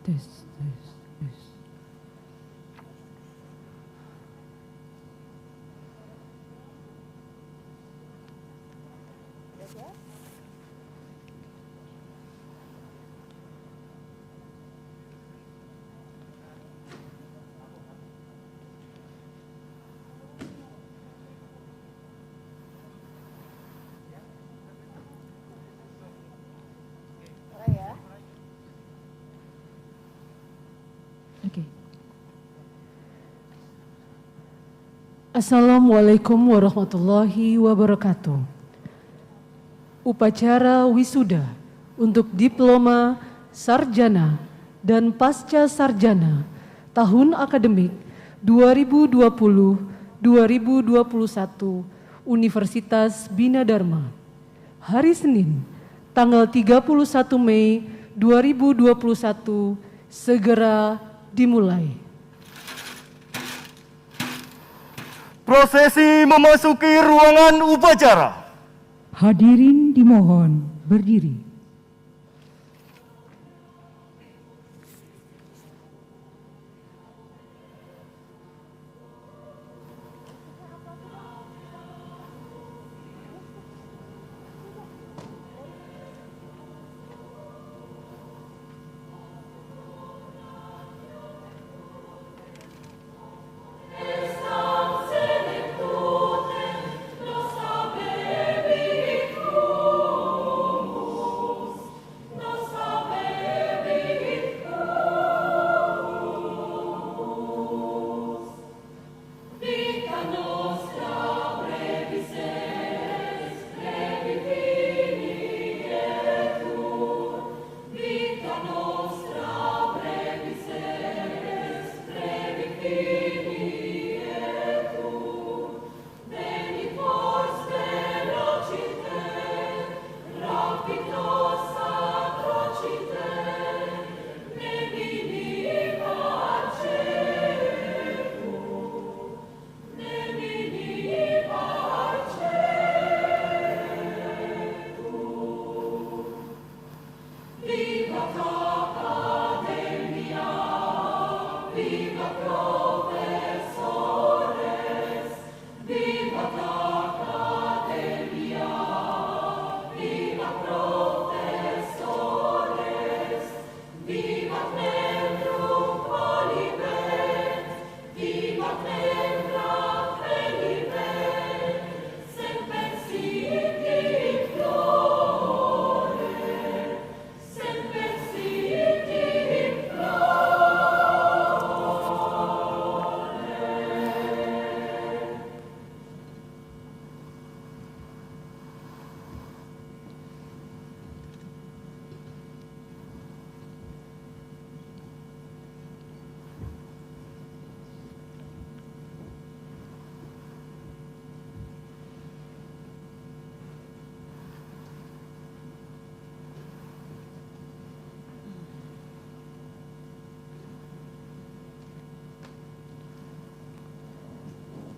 Tes, tes, tes. Oke. Assalamualaikum warahmatullahi wabarakatuh. Upacara wisuda untuk diploma sarjana dan pasca sarjana tahun akademik 2020-2021 Universitas Bina Dharma. Hari Senin, tanggal 31 Mei 2021 segera dimulai. Prosesi memasuki ruangan upacara. Hadirin dimohon berdiri.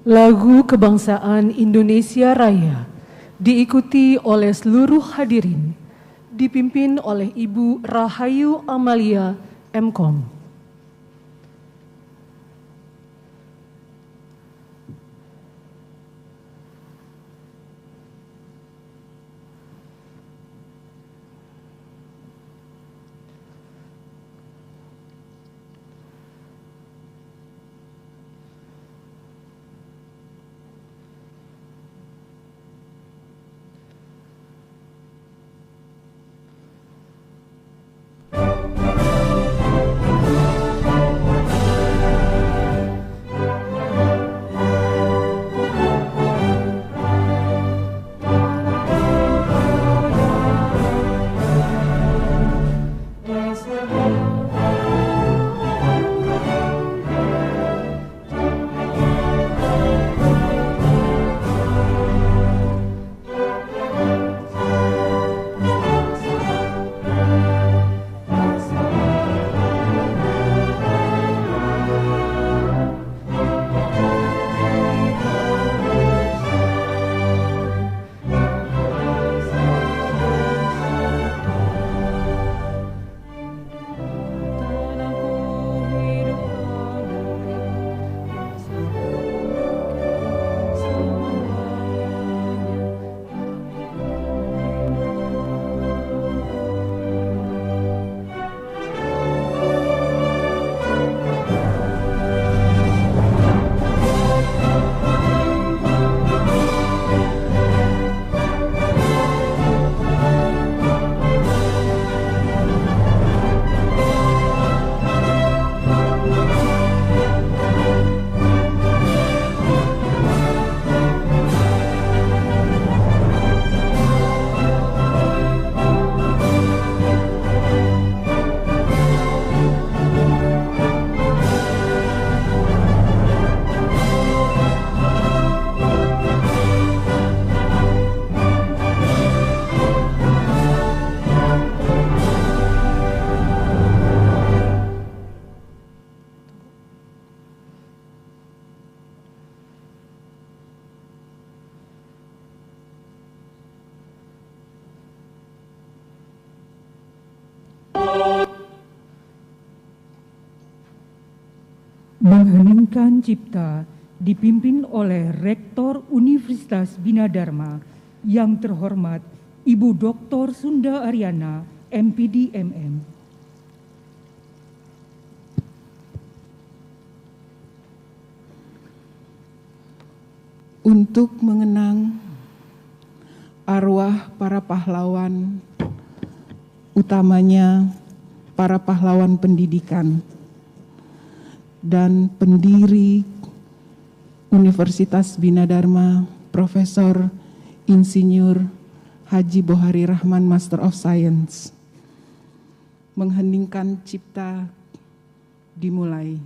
Lagu Kebangsaan Indonesia Raya diikuti oleh seluruh hadirin, dipimpin oleh Ibu Rahayu Amalia Mkom. mengheningkan cipta dipimpin oleh Rektor Universitas Bina Dharma yang terhormat Ibu Dr. Sunda Aryana, MPD MM. Untuk mengenang arwah para pahlawan, utamanya para pahlawan pendidikan dan pendiri Universitas Bina Dharma, Profesor Insinyur Haji Bohari Rahman, Master of Science. Mengheningkan cipta dimulai.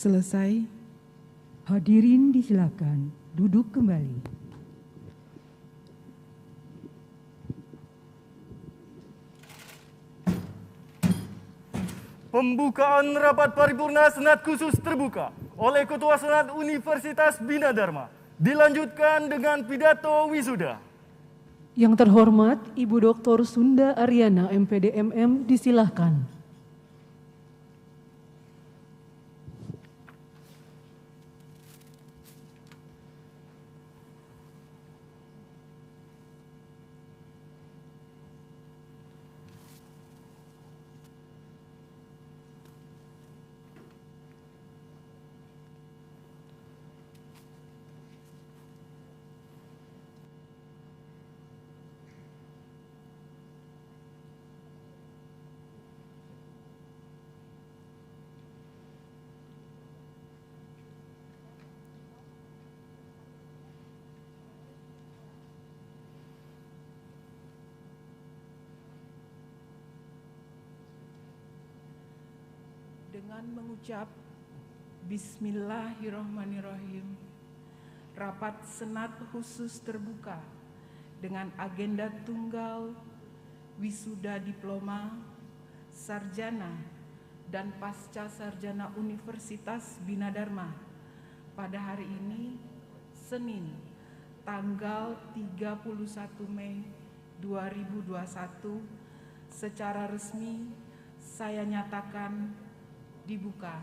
Selesai. Hadirin disilakan duduk kembali. Pembukaan rapat paripurna Senat khusus terbuka oleh Ketua Senat Universitas Bina Dharma dilanjutkan dengan pidato wisuda. Yang terhormat Ibu Dr. Sunda Aryana, MPD MM, disilahkan. Dengan mengucap Bismillahirrahmanirrahim, rapat Senat khusus terbuka dengan agenda tunggal wisuda diploma, sarjana, dan pasca sarjana Universitas Bina Dharma pada hari ini, Senin, tanggal 31 Mei 2021, secara resmi saya nyatakan dibuka.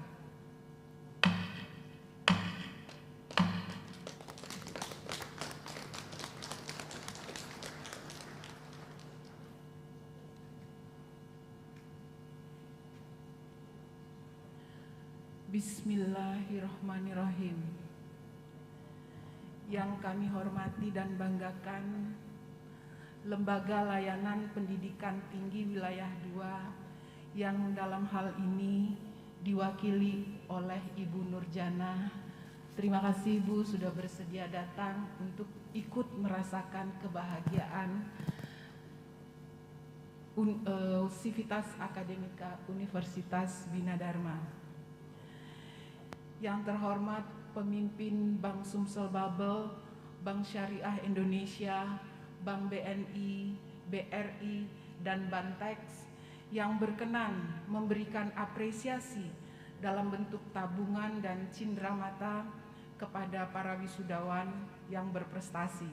Bismillahirrahmanirrahim. Yang kami hormati dan banggakan, Lembaga Layanan Pendidikan Tinggi Wilayah 2 yang dalam hal ini diwakili oleh Ibu Nurjana. Terima kasih Ibu sudah bersedia datang untuk ikut merasakan kebahagiaan Sivitas Akademika Universitas Bina Dharma. Yang terhormat pemimpin Bank Sumsel Babel, Bank Syariah Indonesia, Bank BNI, BRI, dan Bantex yang berkenan memberikan apresiasi dalam bentuk tabungan dan cindera mata kepada para wisudawan yang berprestasi.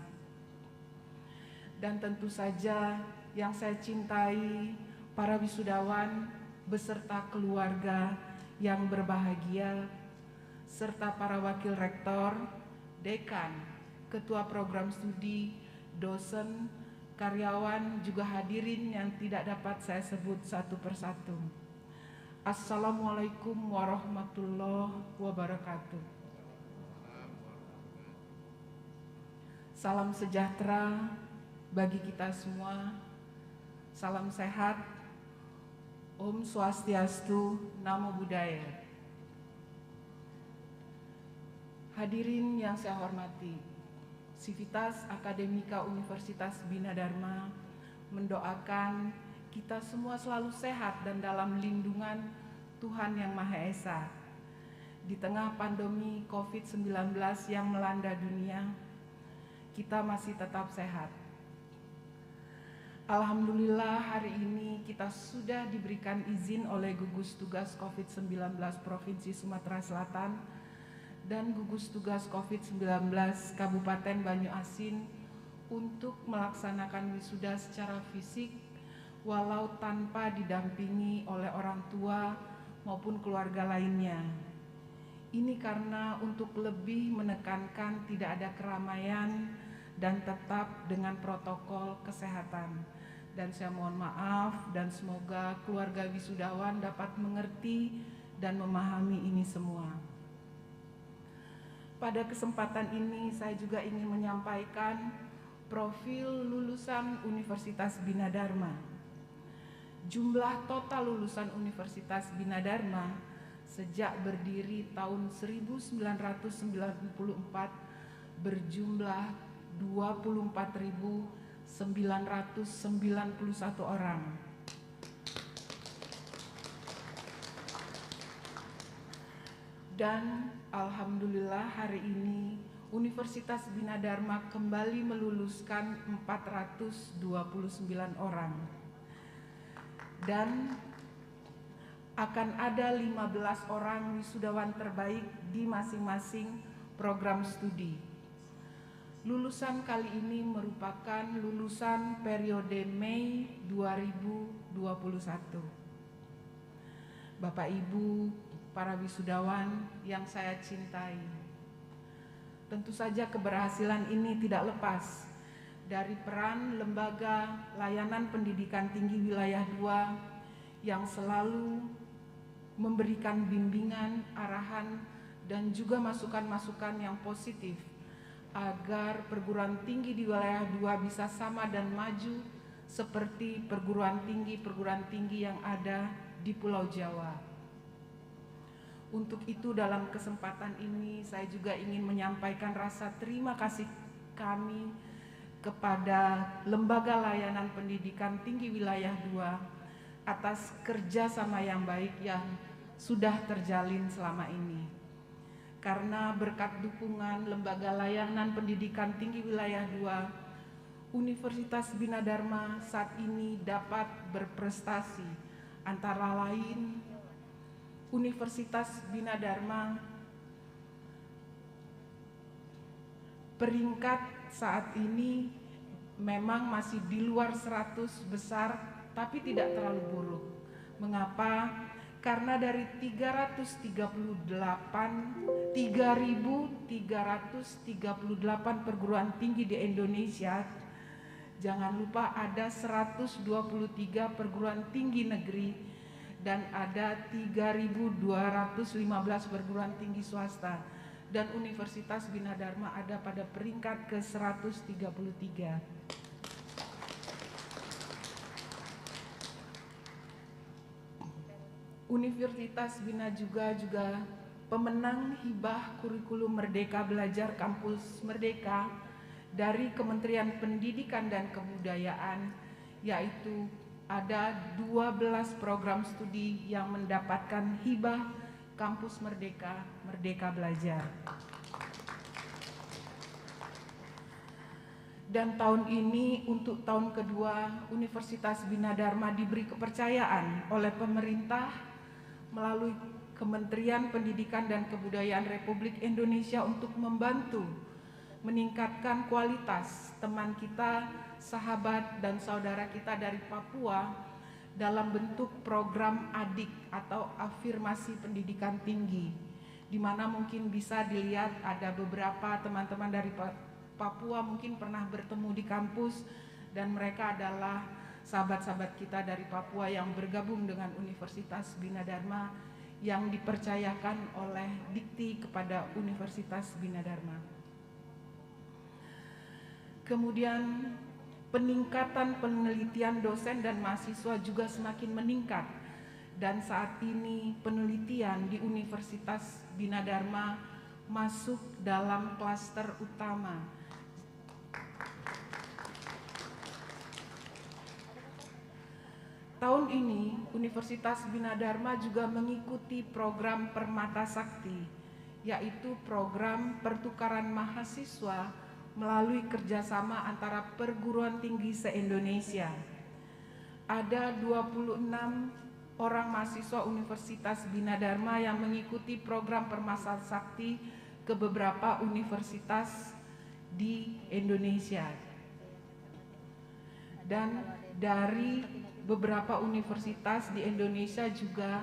Dan tentu saja yang saya cintai, para wisudawan beserta keluarga yang berbahagia, serta para wakil rektor, dekan, ketua program studi, dosen, karyawan, juga hadirin yang tidak dapat saya sebut satu persatu. Assalamualaikum warahmatullahi wabarakatuh. Salam sejahtera bagi kita semua, salam sehat, Om Swastiastu, Namo Buddhaya. Hadirin yang saya hormati, Sivitas Akademika Universitas Bina Dharma mendoakan kita semua selalu sehat dan dalam lindungan Tuhan Yang Maha Esa. Di tengah pandemi COVID-19 yang melanda dunia, kita masih tetap sehat. Alhamdulillah hari ini kita sudah diberikan izin oleh gugus tugas COVID-19 Provinsi Sumatera Selatan dan gugus tugas COVID-19 Kabupaten Banyuasin untuk melaksanakan wisuda secara fisik walau tanpa didampingi oleh orang tua maupun keluarga lainnya. Ini karena untuk lebih menekankan tidak ada keramaian dan tetap dengan protokol kesehatan. Dan saya mohon maaf dan semoga keluarga wisudawan dapat mengerti dan memahami ini semua. Pada kesempatan ini saya juga ingin menyampaikan profil lulusan Universitas Bina Dharma. Jumlah total lulusan Universitas Bina Dharma sejak berdiri tahun 1994 berjumlah 24.991 orang. Dan alhamdulillah hari ini Universitas Bina Dharma kembali meluluskan 429 orang. Dan akan ada 15 orang wisudawan terbaik di masing-masing program studi. Lulusan kali ini merupakan lulusan periode Mei 2021. Bapak Ibu, para wisudawan yang saya cintai, tentu saja keberhasilan ini tidak lepas dari peran Lembaga Layanan Pendidikan Tinggi Wilayah 2 yang selalu memberikan bimbingan, arahan, dan juga masukan-masukan yang positif agar perguruan tinggi di wilayah 2 bisa sama dan maju seperti perguruan tinggi yang ada di Pulau Jawa. Untuk itu dalam kesempatan ini saya juga ingin menyampaikan rasa terima kasih kami kepada Lembaga Layanan Pendidikan Tinggi Wilayah 2 atas kerjasama yang baik yang sudah terjalin selama ini. Karena berkat dukungan Lembaga Layanan Pendidikan Tinggi Wilayah 2, Universitas Bina Dharma saat ini dapat berprestasi. Antara lain, Universitas Bina Dharma peringkat saat ini memang masih di luar 100 besar, tapi tidak terlalu buruk. Mengapa? Karena dari 338 perguruan tinggi di Indonesia, jangan lupa ada 123 perguruan tinggi negeri dan ada 3.215 perguruan tinggi swasta, dan Universitas Bina Dharma ada pada peringkat ke-133. Universitas Bina juga pemenang hibah kurikulum Merdeka Belajar Kampus Merdeka dari Kementerian Pendidikan dan Kebudayaan, yaitu ada 12 program studi yang mendapatkan hibah Kampus Merdeka, Merdeka Belajar. Dan tahun ini untuk tahun kedua Universitas Bina Dharma diberi kepercayaan oleh pemerintah melalui Kementerian Pendidikan dan Kebudayaan Republik Indonesia untuk membantu meningkatkan kualitas teman kita, sahabat dan saudara kita dari Papua dalam bentuk program ADIK atau Afirmasi Pendidikan Tinggi, di mana mungkin bisa dilihat ada beberapa teman-teman dari Papua mungkin pernah bertemu di kampus, dan mereka adalah sahabat-sahabat kita dari Papua yang bergabung dengan Universitas Bina Dharma yang dipercayakan oleh Dikti kepada Universitas Bina Dharma. Kemudian peningkatan penelitian dosen dan mahasiswa juga semakin meningkat, dan saat ini penelitian di Universitas Bina Dharma masuk dalam klaster utama. Tahun ini, Universitas Bina Dharma juga mengikuti program Permata Sakti, yaitu program pertukaran mahasiswa melalui kerjasama antara perguruan tinggi se-Indonesia. Ada 26 orang mahasiswa Universitas Bina Dharma yang mengikuti program Permata Sakti ke beberapa universitas di Indonesia. Dan dari beberapa universitas di Indonesia juga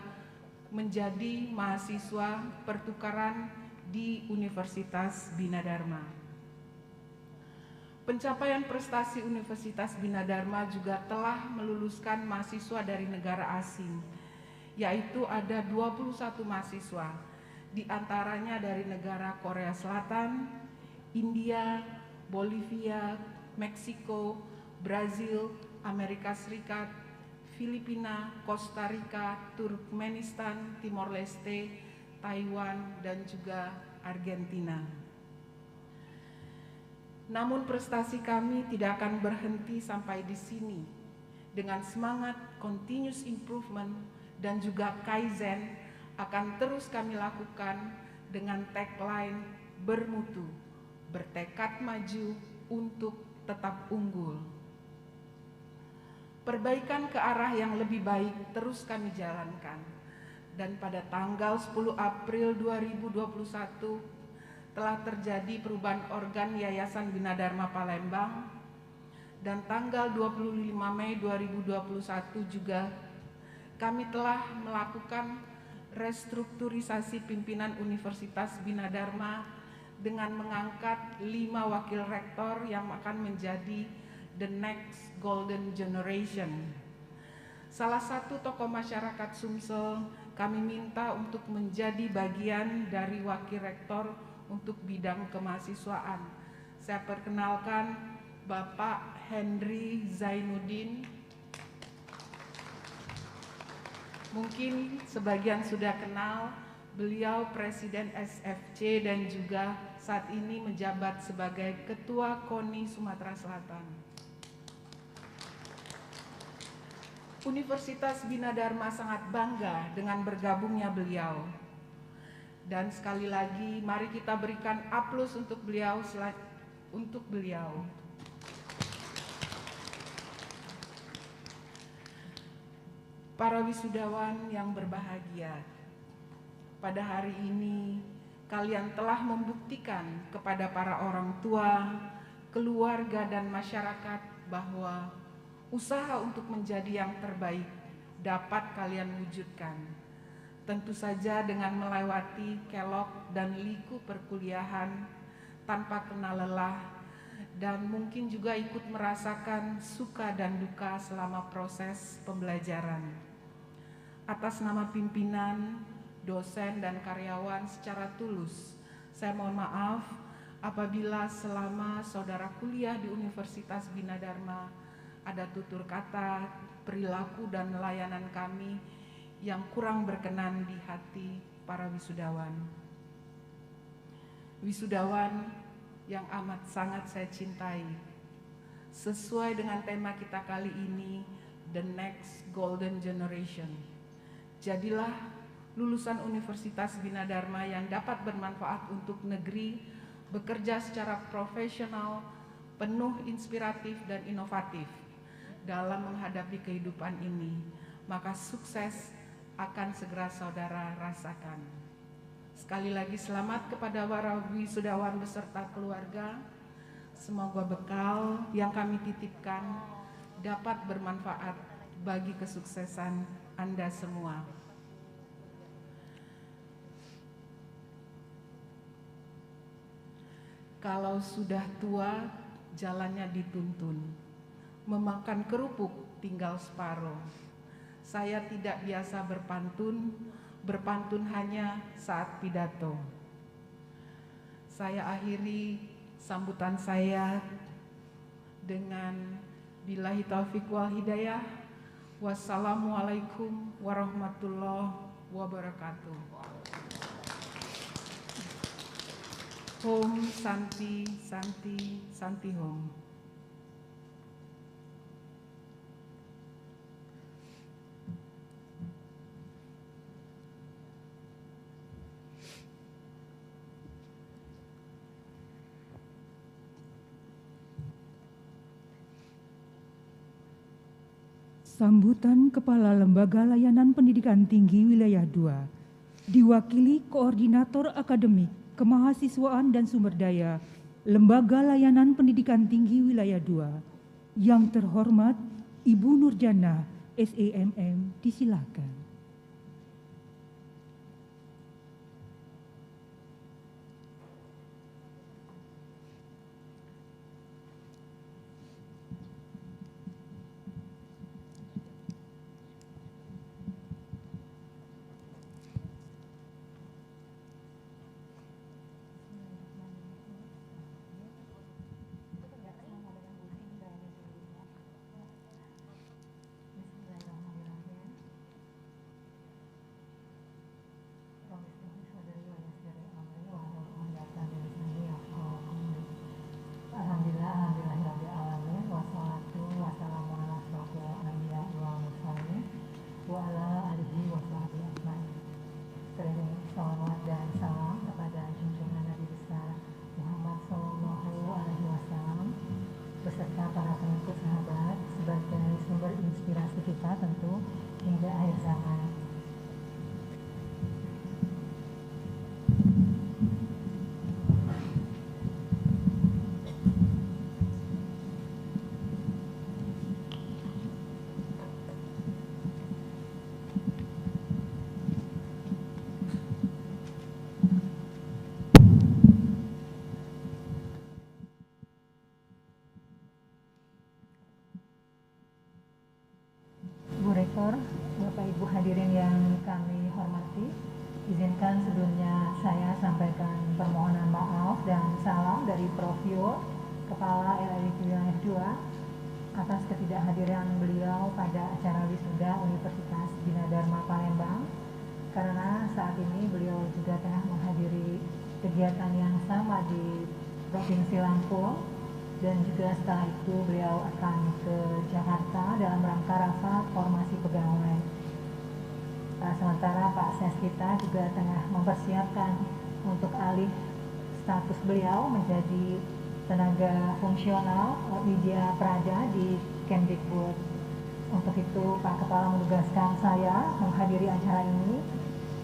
menjadi mahasiswa pertukaran di Universitas Bina Dharma. Pencapaian prestasi Universitas Bina Dharma juga telah meluluskan mahasiswa dari negara asing, yaitu ada 21 mahasiswa, di antaranya dari negara Korea Selatan, India, Bolivia, Meksiko, Brazil, Amerika Serikat, Filipina, Costa Rica, Turkmenistan, Timor Leste, Taiwan, dan juga Argentina. Namun prestasi kami tidak akan berhenti sampai di sini. Dengan semangat continuous improvement dan juga kaizen akan terus kami lakukan dengan tagline bermutu, bertekad maju untuk tetap unggul. Perbaikan ke arah yang lebih baik terus kami jalankan, dan pada tanggal 10 April 2021 telah terjadi perubahan organ Yayasan Bina Dharma Palembang, dan tanggal 25 Mei 2021 juga kami telah melakukan restrukturisasi pimpinan Universitas Bina Dharma dengan mengangkat 5 wakil rektor yang akan menjadi the next golden generation. Salah satu tokoh masyarakat Sumsel kami minta untuk menjadi bagian dari wakil rektor untuk bidang kemahasiswaan. Saya perkenalkan Bapak Henry Zainuddin. Mungkin sebagian sudah kenal, beliau Presiden SFC dan juga saat ini menjabat sebagai Ketua KONI Sumatera Selatan. Universitas Bina Dharma sangat bangga dengan bergabungnya beliau. Dan sekali lagi mari kita berikan aplaus untuk beliau. Para wisudawan yang berbahagia, pada hari ini kalian telah membuktikan kepada para orang tua, keluarga dan masyarakat bahwa usaha untuk menjadi yang terbaik dapat kalian wujudkan. Tentu saja dengan melewati kelok dan liku perkuliahan tanpa kenal lelah, dan mungkin juga ikut merasakan suka dan duka selama proses pembelajaran. Atas nama pimpinan, dosen dan karyawan secara tulus, saya mohon maaf apabila selama saudara kuliah di Universitas Bina Dharma ada tutur kata, perilaku dan layanan kami yang kurang berkenan di hati para wisudawan. Wisudawan yang amat sangat saya cintai, sesuai dengan tema kita kali ini, The Next Golden Generation. Jadilah lulusan Universitas Bina Dharma yang dapat bermanfaat untuk negeri, bekerja secara profesional, penuh inspiratif dan inovatif dalam menghadapi kehidupan ini. Maka sukses akan segera saudara rasakan. Sekali lagi selamat kepada para wisudawan beserta keluarga. Semoga bekal yang kami titipkan dapat bermanfaat bagi kesuksesan Anda semua. Kalau sudah tua, jalannya dituntun. Memakan kerupuk tinggal separuh. Saya tidak biasa berpantun hanya saat pidato. Saya akhiri sambutan saya dengan billahi taufiq wal hidayah. Wassalamualaikum warahmatullahi wabarakatuh. Om Santi Santi Santi Om. Sambutan Kepala Lembaga Layanan Pendidikan Tinggi Wilayah 2, diwakili Koordinator Akademik, Kemahasiswaan dan Sumber Daya Lembaga Layanan Pendidikan Tinggi Wilayah 2, yang terhormat Ibu Nurjana, SEMM, disilakan. Salawat dan salam kepada junjungan Nabi besar Muhammad SAW beserta para pengikut sahabat sebagai sumber inspirasi kita tentu hingga akhir zaman. Bapak Ibu hadirin yang kami hormati, izinkan sebelumnya saya sampaikan permohonan maaf dan salam dari Prof. Yo, Kepala LLIP Wilayah 2, atas ketidakhadiran beliau pada acara wisuda Universitas Bina Dharma Palembang, karena saat ini beliau juga tengah menghadiri kegiatan yang sama di Provinsi Lampung, dan juga setelah itu beliau akan ke Jakarta dalam rangka rapat formasi pegawai. Sementara Pak Ses kita juga tengah mempersiapkan untuk alih status beliau menjadi tenaga fungsional Widya Prada di Kemdikbud. Untuk itu Pak Kepala menugaskan saya menghadiri acara ini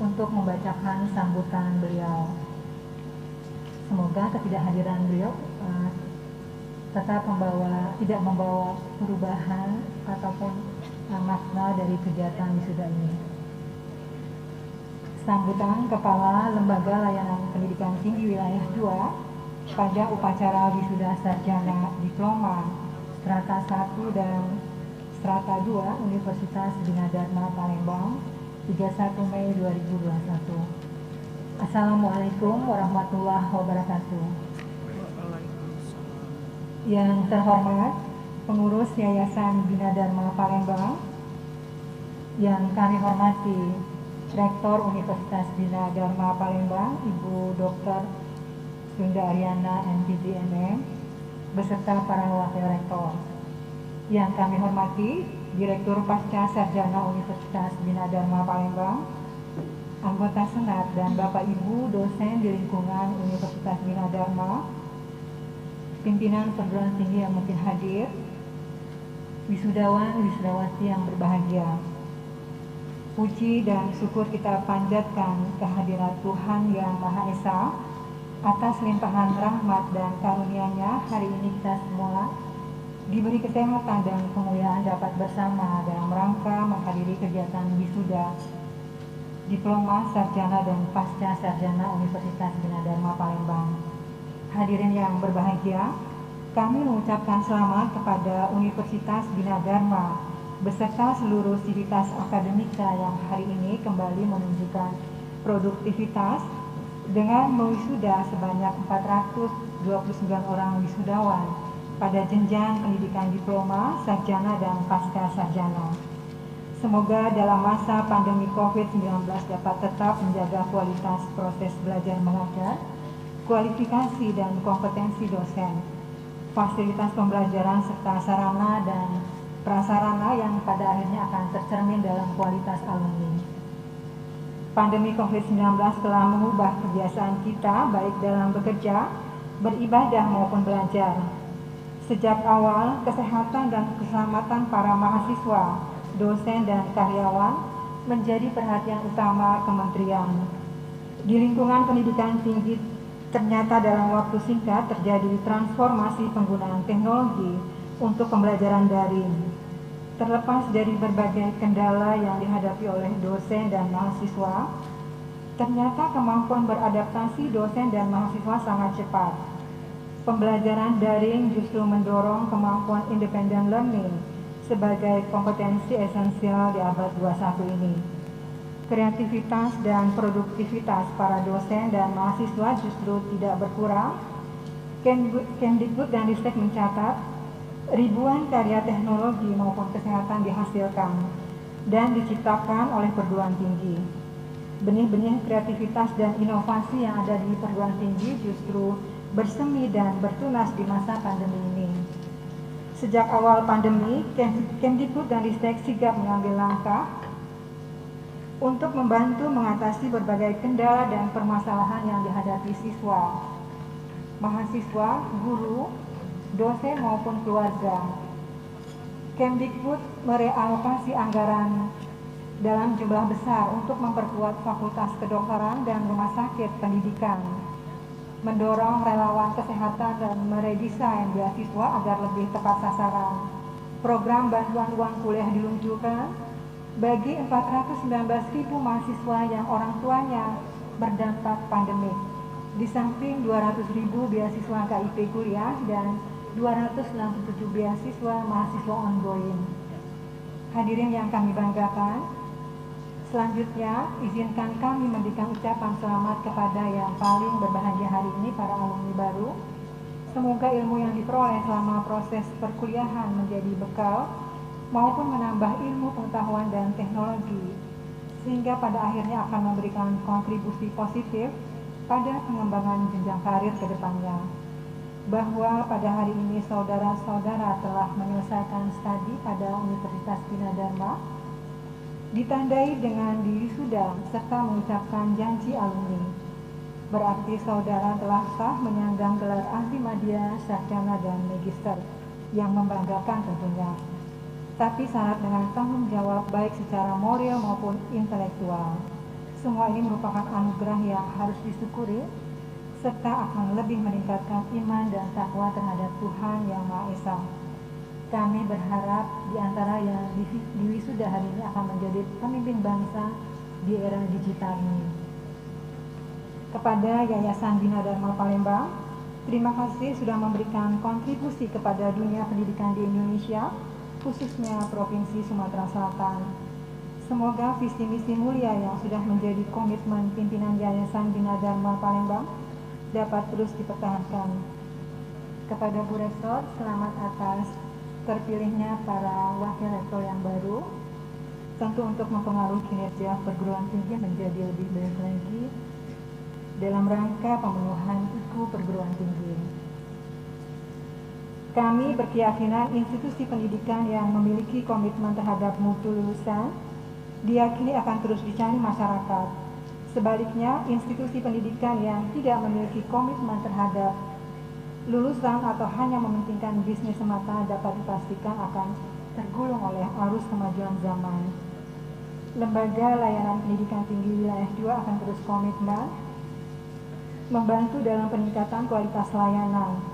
untuk membacakan sambutan beliau. Semoga ketidakhadiran beliau tetap tidak membawa perubahan ataupun makna dari kegiatan wisuda ini. Sambutan Kepala Lembaga Layanan Pendidikan Tinggi Wilayah 2 pada upacara wisuda sarjana diploma strata 1 dan strata 2 Universitas Bina Dharma Palembang 31 Mei 2021. Assalamualaikum warahmatullahi wabarakatuh. Yang terhormat pengurus Yayasan Bina Dharma Palembang, yang kami hormati Rektor Universitas Bina Dharma Palembang, Ibu Dr. Sunda Aryana, MPD MM, beserta para wakil rektor. Yang kami hormati Direktur Pasca Sarjana Universitas Bina Dharma Palembang, anggota Senat dan Bapak Ibu dosen di lingkungan Universitas Bina Dharma, pimpinan perguruan tinggi yang mungkin hadir, wisudawan, wisudawati yang berbahagia. Puji dan syukur kita panjatkan kehadirat Tuhan Yang Maha Esa atas limpahan rahmat dan karunia-Nya. Hari ini kita semua diberi kesehatan dan kemuliaan dapat bersama dalam rangka menghadiri kegiatan wisuda Diploma Sarjana dan Pasca Sarjana Universitas Bina Dharma Palembang. Hadirin yang berbahagia, kami mengucapkan selamat kepada Universitas Bina Dharma beserta seluruh sivitas akademika yang hari ini kembali menunjukkan produktivitas dengan mewisuda sebanyak 429 orang wisudawan pada jenjang pendidikan diploma, sarjana, dan pasca sarjana. Semoga dalam masa pandemi COVID-19 dapat tetap menjaga kualitas proses belajar mengajar, kualifikasi dan kompetensi dosen, fasilitas pembelajaran serta sarana dan prasarana yang pada akhirnya akan tercermin dalam kualitas alumni. Pandemi COVID-19 telah mengubah kebiasaan kita baik dalam bekerja, beribadah maupun belajar. Sejak awal, kesehatan dan keselamatan para mahasiswa, dosen dan karyawan menjadi perhatian utama kementerian. Di lingkungan pendidikan tinggi, ternyata dalam waktu singkat terjadi transformasi penggunaan teknologi untuk pembelajaran daring. Terlepas dari berbagai kendala yang dihadapi oleh dosen dan mahasiswa, ternyata kemampuan beradaptasi dosen dan mahasiswa sangat cepat. Pembelajaran daring justru mendorong kemampuan independent learning sebagai kompetensi esensial di abad 21 ini. Kreativitas dan produktivitas para dosen dan mahasiswa justru tidak berkurang. Kemdikbud dan Ristek mencatat ribuan karya teknologi maupun kesehatan dihasilkan dan diciptakan oleh perguruan tinggi. Benih-benih kreativitas dan inovasi yang ada di perguruan tinggi justru bersemi dan bertunas di masa pandemi ini. Sejak awal pandemi, Kemdikbud dan Ristek sigap mengambil langkah untuk membantu mengatasi berbagai kendala dan permasalahan yang dihadapi siswa, mahasiswa, guru, dosen maupun keluarga. Kemdikbud merealokasi anggaran dalam jumlah besar untuk memperkuat fakultas kedokteran dan rumah sakit pendidikan, mendorong relawan kesehatan dan meredesain beasiswa agar lebih tepat sasaran. Program bantuan uang kuliah diluncurkan bagi 419.000 mahasiswa yang orang tuanya berdampak pandemik. Di samping 200.000 beasiswa KIP kuliah dan 267 beasiswa mahasiswa ongoing. Hadirin yang kami banggakan, selanjutnya izinkan kami memberikan ucapan selamat kepada yang paling berbahagia hari ini, para alumni baru. Semoga ilmu yang diperoleh selama proses perkuliahan menjadi bekal maupun menambah ilmu pengetahuan dan teknologi, sehingga pada akhirnya akan memberikan kontribusi positif pada pengembangan jenjang karir ke depannya. Bahwa pada hari ini saudara-saudara telah menyelesaikan studi pada Universitas Bina Dharma, ditandai dengan wisuda serta mengucapkan janji alumni. Berarti saudara telah sah menyandang gelar ahli madya, sarjana, dan magister yang membanggakan tentunya. Tapi syarat dengan tanggung jawab baik secara moral maupun intelektual. Semua ini merupakan anugerah yang harus disyukuri serta akan lebih meningkatkan iman dan takwa terhadap Tuhan Yang Maha Esa. Kami berharap di antara yang di wisuda hari ini akan menjadi pemimpin bangsa di era digital ini. Kepada Yayasan Bina Dharma Palembang, terima kasih sudah memberikan kontribusi kepada dunia pendidikan di Indonesia, khususnya Provinsi Sumatera Selatan. Semoga visi misi mulia yang sudah menjadi komitmen pimpinan Yayasan Bina Dharma Palembang dapat terus dipertahankan. Kepada Bu Rektor, selamat atas terpilihnya para wakil rektor yang baru. Tentu untuk mempengaruhi kinerja perguruan tinggi menjadi lebih baik lagi dalam rangka pemenuhan IKU perguruan tinggi. Kami berkeyakinan institusi pendidikan yang memiliki komitmen terhadap mutu lulusan diyakini akan terus dicari masyarakat. Sebaliknya, institusi pendidikan yang tidak memiliki komitmen terhadap lulusan atau hanya mementingkan bisnis semata dapat dipastikan akan tergulung oleh arus kemajuan zaman. Lembaga Layanan Pendidikan Tinggi Wilayah 2 akan terus komitmen membantu dalam peningkatan kualitas layanan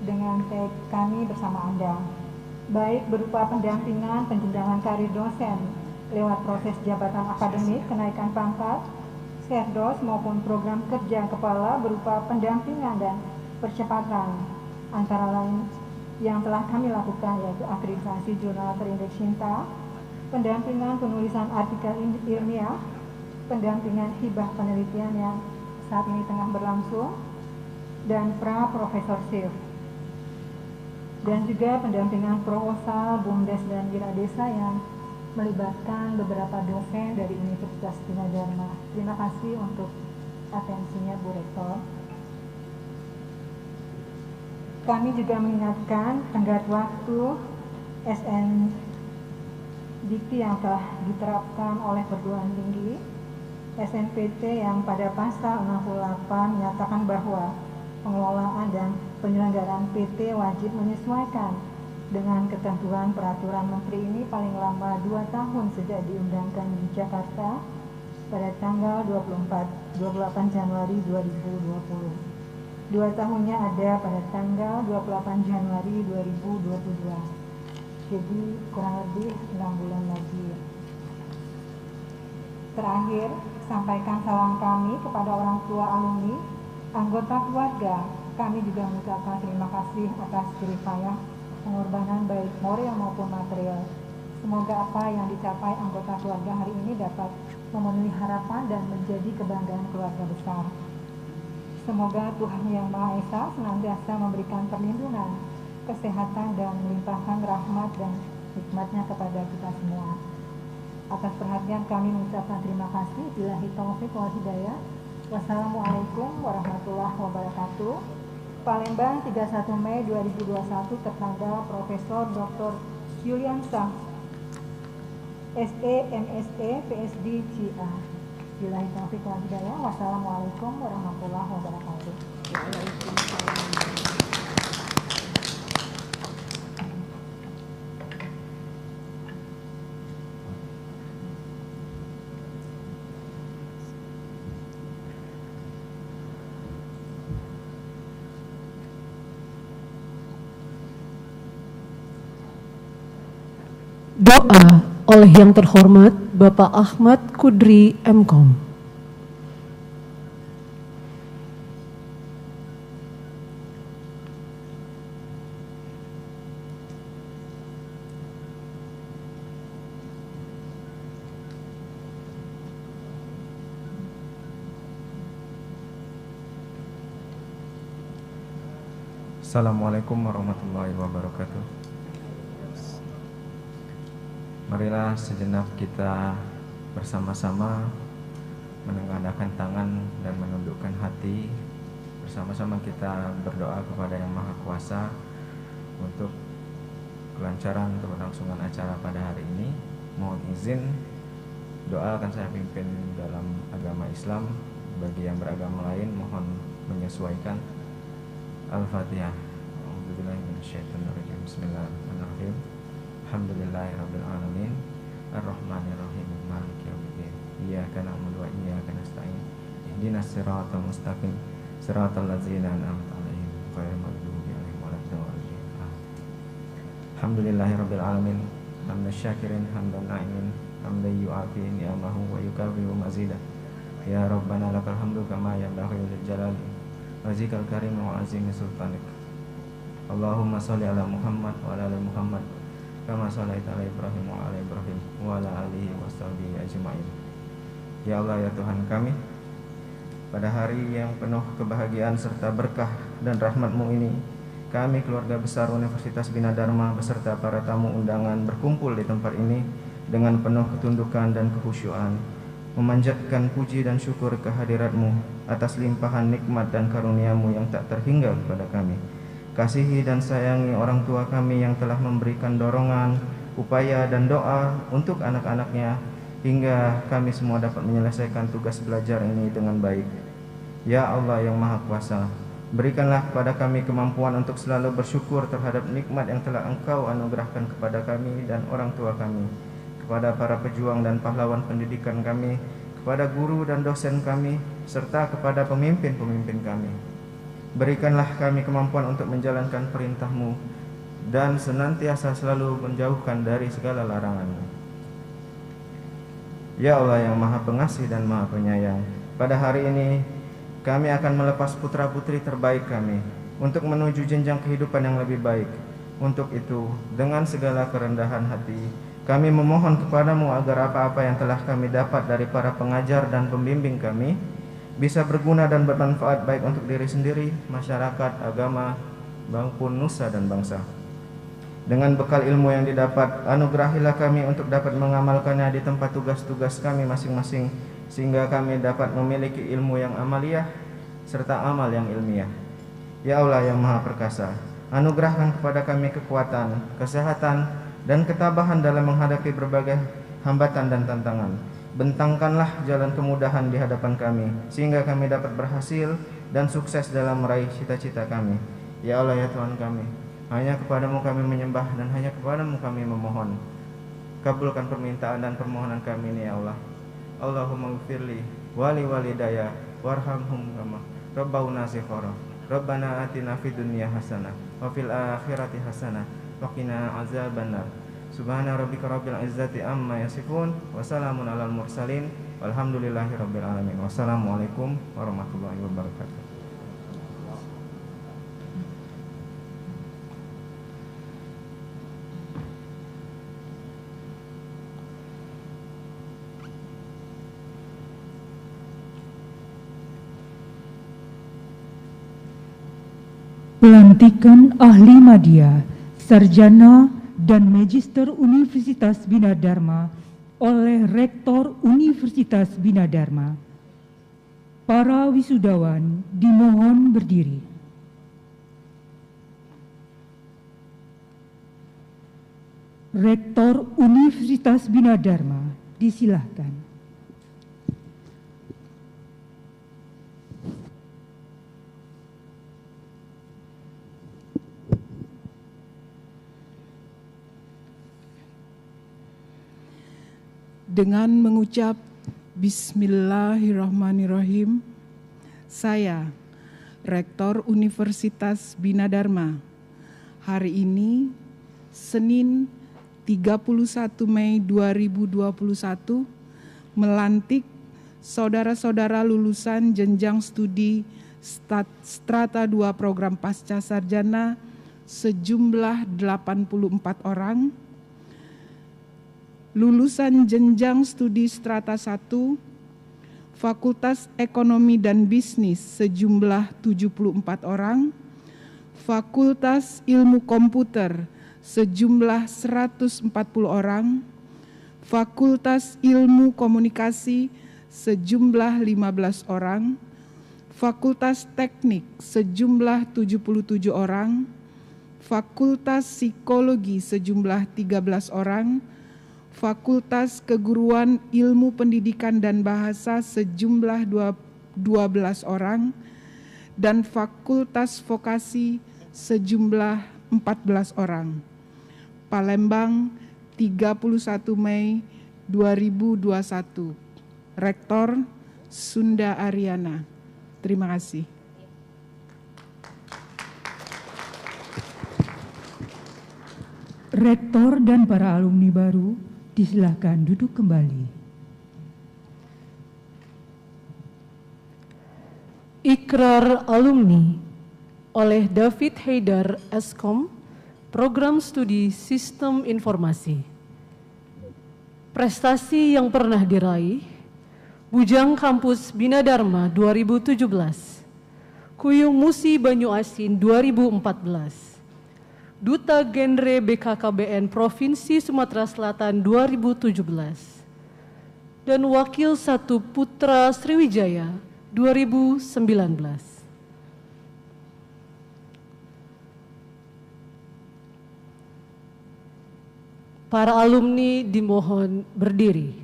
dengan kami bersama Anda, baik berupa pendampingan penjenjangan karir dosen lewat proses jabatan akademik, kenaikan pangkat, serdos maupun program kerja kepala berupa pendampingan dan percepatan, antara lain yang telah kami lakukan yaitu akreditasi jurnal terindeks Cinta, pendampingan penulisan artikel ilmiah, pendampingan hibah penelitian yang saat ini tengah berlangsung, dan pra-profesorship, dan juga pendampingan proposal, BUMDes dan Wiradesa yang melibatkan beberapa dosen dari Universitas Bina Dharma. Terima kasih untuk atensinya Bu Rektor. Kami juga mengingatkan tenggat waktu SN Dikti yang telah diterapkan oleh perguruan tinggi, SNPT yang pada pasal 68 menyatakan bahwa pengelolaan dan penyelenggaraan PT wajib menyesuaikan dengan ketentuan peraturan menteri ini paling lama 2 tahun sejak diundangkan di Jakarta pada tanggal 28 Januari 2020. 2 tahunnya ada pada tanggal 28 Januari 2022. Jadi kurang lebih 6 bulan lagi. Terakhir, sampaikan salam kami kepada orang tua alumni, anggota keluarga. Kami juga mengucapkan terima kasih atas jerih payah pengorbanan baik moral maupun material. Semoga apa yang dicapai anggota keluarga hari ini dapat memenuhi harapan dan menjadi kebanggaan keluarga besar. Semoga Tuhan Yang Maha Esa senantiasa memberikan perlindungan, kesehatan, dan melimpahkan rahmat dan hikmatnya kepada kita semua. Atas perhatian kami mengucapkan terima kasih. Billahi taufiq wal hidayah. Wassalamualaikum warahmatullahi wabarakatuh. Palembang, 31 Mei 2021, tertanggal Profesor Dr. Julian Sang, SE, MSE, PSD, CA. Billahi taufiq wal hidayah. Wassalamualaikum warahmatullahi wabarakatuh. Doa oleh yang terhormat Bapak Ahmad Kudri MKom. Assalamualaikum warahmatullahi wabarakatuh. Marilah sejenak kita bersama-sama menengadahkan tangan dan menundukkan hati. Bersama-sama kita berdoa kepada Yang Maha Kuasa untuk kelancaran keberlangsungan acara pada hari ini. Mohon izin, doa akan saya pimpin dalam agama Islam. Bagi yang beragama lain mohon menyesuaikan. Al-Fatihah. A'udzubillahi minasyaitonirrajim. Bismillahirrahmanirrahim. Alhamdulillahirabbil alamin. Ar-Rahmanirrahim. Maliki yaumiddin. Iyyaka na'budu wa iyyaka nasta'in. Ihdinas siratal mustaqim. Siratal ladzina an'amta 'alaihim ghairil maghdubi 'alaihim waladdallin. Alhamdulillahirabbil alamin. Hamdan syakirin hamdan na'imin. Hamdan yu'afi ni'amahu wa yukafi'u mazidah. Ya Rabbana lakal hamdu kama yanbaghi lil jalali wajhikal karim wa azimi sultanik. Allahumma sholli ala Muhammad wa ala ali Muhammad kama shallaita ala Ibrahim wa ala Ibrahim wa ala alihi washabihi ajmain. Ya Allah, ya Tuhan kami, pada hari yang penuh kebahagiaan serta berkah dan rahmat-Mu ini, kami keluarga besar Universitas Bina Dharma beserta para tamu undangan berkumpul di tempat ini dengan penuh ketundukan dan kekhusyuan, memanjatkan puji dan syukur kehadirat-Mu atas limpahan nikmat dan karunia-Mu yang tak terhingga kepada kami. Kasihi dan sayangi orang tua kami yang telah memberikan dorongan, upaya dan doa untuk anak-anaknya hingga kami semua dapat menyelesaikan tugas belajar ini dengan baik. Ya Allah yang Maha Kuasa, berikanlah kepada kami kemampuan untuk selalu bersyukur terhadap nikmat yang telah Engkau anugerahkan kepada kami dan orang tua kami, kepada para pejuang dan pahlawan pendidikan kami, kepada guru dan dosen kami, serta kepada pemimpin-pemimpin kami. Berikanlah kami kemampuan untuk menjalankan perintah-Mu dan senantiasa selalu menjauhkan dari segala larangan-Mu. Ya Allah yang Maha Pengasih dan Maha Penyayang, pada hari ini kami akan melepas putra-putri terbaik kami untuk menuju jenjang kehidupan yang lebih baik. Untuk itu, dengan segala kerendahan hati, kami memohon kepadamu agar apa-apa yang telah kami dapat dari para pengajar dan pembimbing kami bisa berguna dan bermanfaat baik untuk diri sendiri, masyarakat, agama, maupun nusa dan bangsa. Dengan bekal ilmu yang didapat, anugerahilah kami untuk dapat mengamalkannya di tempat tugas-tugas kami masing-masing, sehingga kami dapat memiliki ilmu yang amaliyah serta amal yang ilmiah. Ya Allah yang Maha Perkasa, anugerahkan kepada kami kekuatan, kesehatan, dan ketabahan dalam menghadapi berbagai hambatan dan tantangan. Bentangkanlah jalan kemudahan di hadapan kami, sehingga kami dapat berhasil dan sukses dalam meraih cita-cita kami. Ya Allah ya Tuhan kami, hanya kepadamu kami menyembah dan hanya kepadamu kami memohon. Kabulkan permintaan dan permohonan kami ini ya Allah. Allahumma ghfirli wali walidaya warhamhum kama rabbuna shighara. Rabbana atina fid dunya hasanah wa fil akhirati hasanah wa qina azabannar. Subhana rabbika rabbil izzati amma yasifun wa salamun alal mursalin walhamdulillahi rabbil alamin. Wassalamualaikum warahmatullahi wabarakatuh. Pelantikan ahli madya, sarjana, dan magister Universitas Bina Dharma oleh Rektor Universitas Bina Dharma. Para wisudawan dimohon berdiri. Rektor Universitas Bina Dharma, disilahkan. Dengan mengucap Bismillahirrahmanirrahim, saya, Rektor Universitas Bina Dharma, hari ini, Senin 31 Mei 2021, melantik saudara-saudara lulusan jenjang studi Strata 2 Program Pasca Sarjana sejumlah 84 orang, lulusan jenjang studi Strata 1, Fakultas Ekonomi dan Bisnis sejumlah 74 orang, Fakultas Ilmu Komputer sejumlah 140 orang, Fakultas Ilmu Komunikasi sejumlah 15 orang, Fakultas Teknik sejumlah 77 orang, Fakultas Psikologi sejumlah 13 orang, Fakultas Keguruan Ilmu Pendidikan dan Bahasa sejumlah 12 orang, dan Fakultas Vokasi sejumlah 14 orang. Palembang, 31 Mei 2021. Rektor Sunda Aryana. Terima kasih. Rektor dan para alumni baru disilahkan duduk kembali. Ikrar alumni oleh David Haidar, Eskom, Program Studi Sistem Informasi. Prestasi yang pernah diraih: Bujang Kampus Bina Dharma 2017, Kuyung Musi Banyu Asin 2014, Duta Genre BKKBN Provinsi Sumatera Selatan 2017, dan Wakil 1 Putra Sriwijaya 2019. Para alumni dimohon berdiri.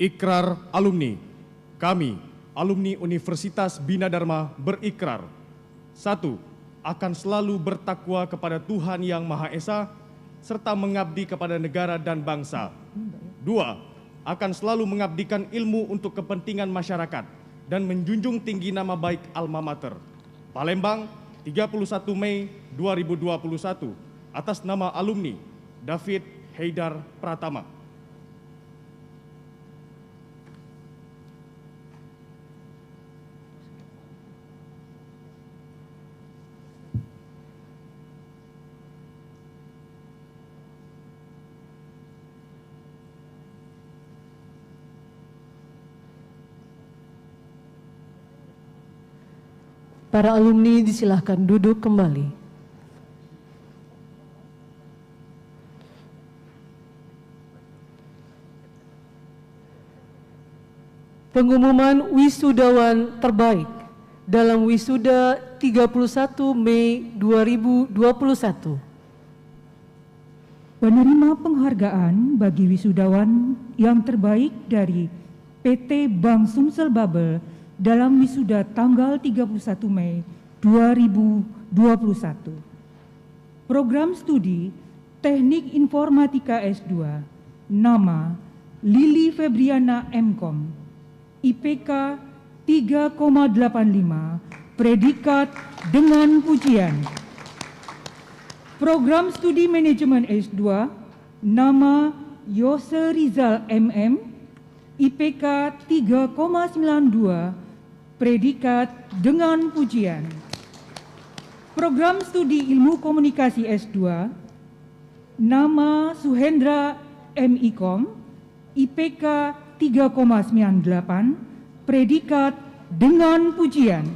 Ikrar alumni. Kami, alumni Universitas Bina Dharma berikrar. 1. Akan selalu bertakwa kepada Tuhan Yang Maha Esa, serta mengabdi kepada negara dan bangsa. 2. Akan selalu mengabdikan ilmu untuk kepentingan masyarakat dan menjunjung tinggi nama baik Alma Mater. Palembang, 31 Mei 2021. Atas nama alumni, David Haidar Pratama. Para alumni disilahkan duduk kembali. Pengumuman wisudawan terbaik dalam wisuda 31 Mei 2021. Penerima penghargaan bagi wisudawan yang terbaik dari PT Bank Sumsel Babel dalam wisuda tanggal 31 Mei 2021. Program studi Teknik Informatika S2, nama Lili Febriana M.Com, IPK 3,85, predikat dengan pujian. Program studi Manajemen S2, nama Yose Rizal MM, IPK 3,92, predikat dengan pujian. Program studi Ilmu Komunikasi S2, nama Suhendra M.Ikom, IPK 3,98, predikat dengan pujian.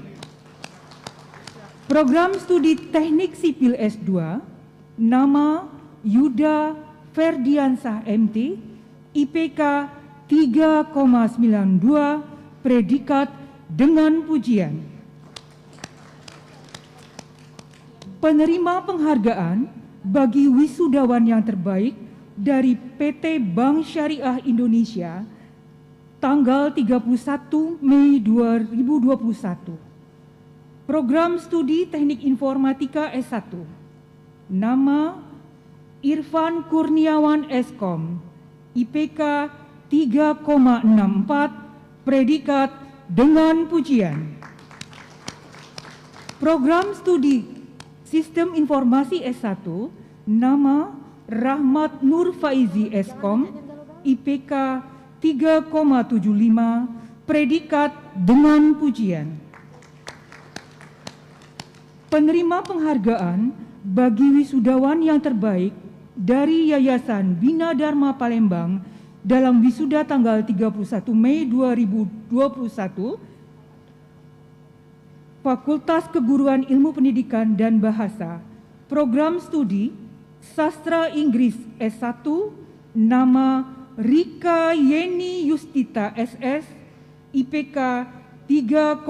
Program studi Teknik Sipil S2, nama Yuda Ferdiansah MT, IPK 3,92, predikat dengan pujian. Penerima penghargaan bagi wisudawan yang terbaik dari PT Bank Syariah Indonesia tanggal 31 Mei 2021. Program studi Teknik Informatika S1, nama Irfan Kurniawan Eskom, IPK 3,64, predikat dengan pujian. Program studi Sistem Informasi S1, nama Rahmat Nur Faizi Eskom, IPK 3,75, predikat dengan pujian. Penerima penghargaan bagi wisudawan yang terbaik dari Yayasan Bina Dharma Palembang dalam wisuda tanggal 31 Mei 2021, Fakultas Keguruan Ilmu Pendidikan dan Bahasa, Program Studi Sastra Inggris S1, nama Rika Yeni Yustita SS, IPK 3,67,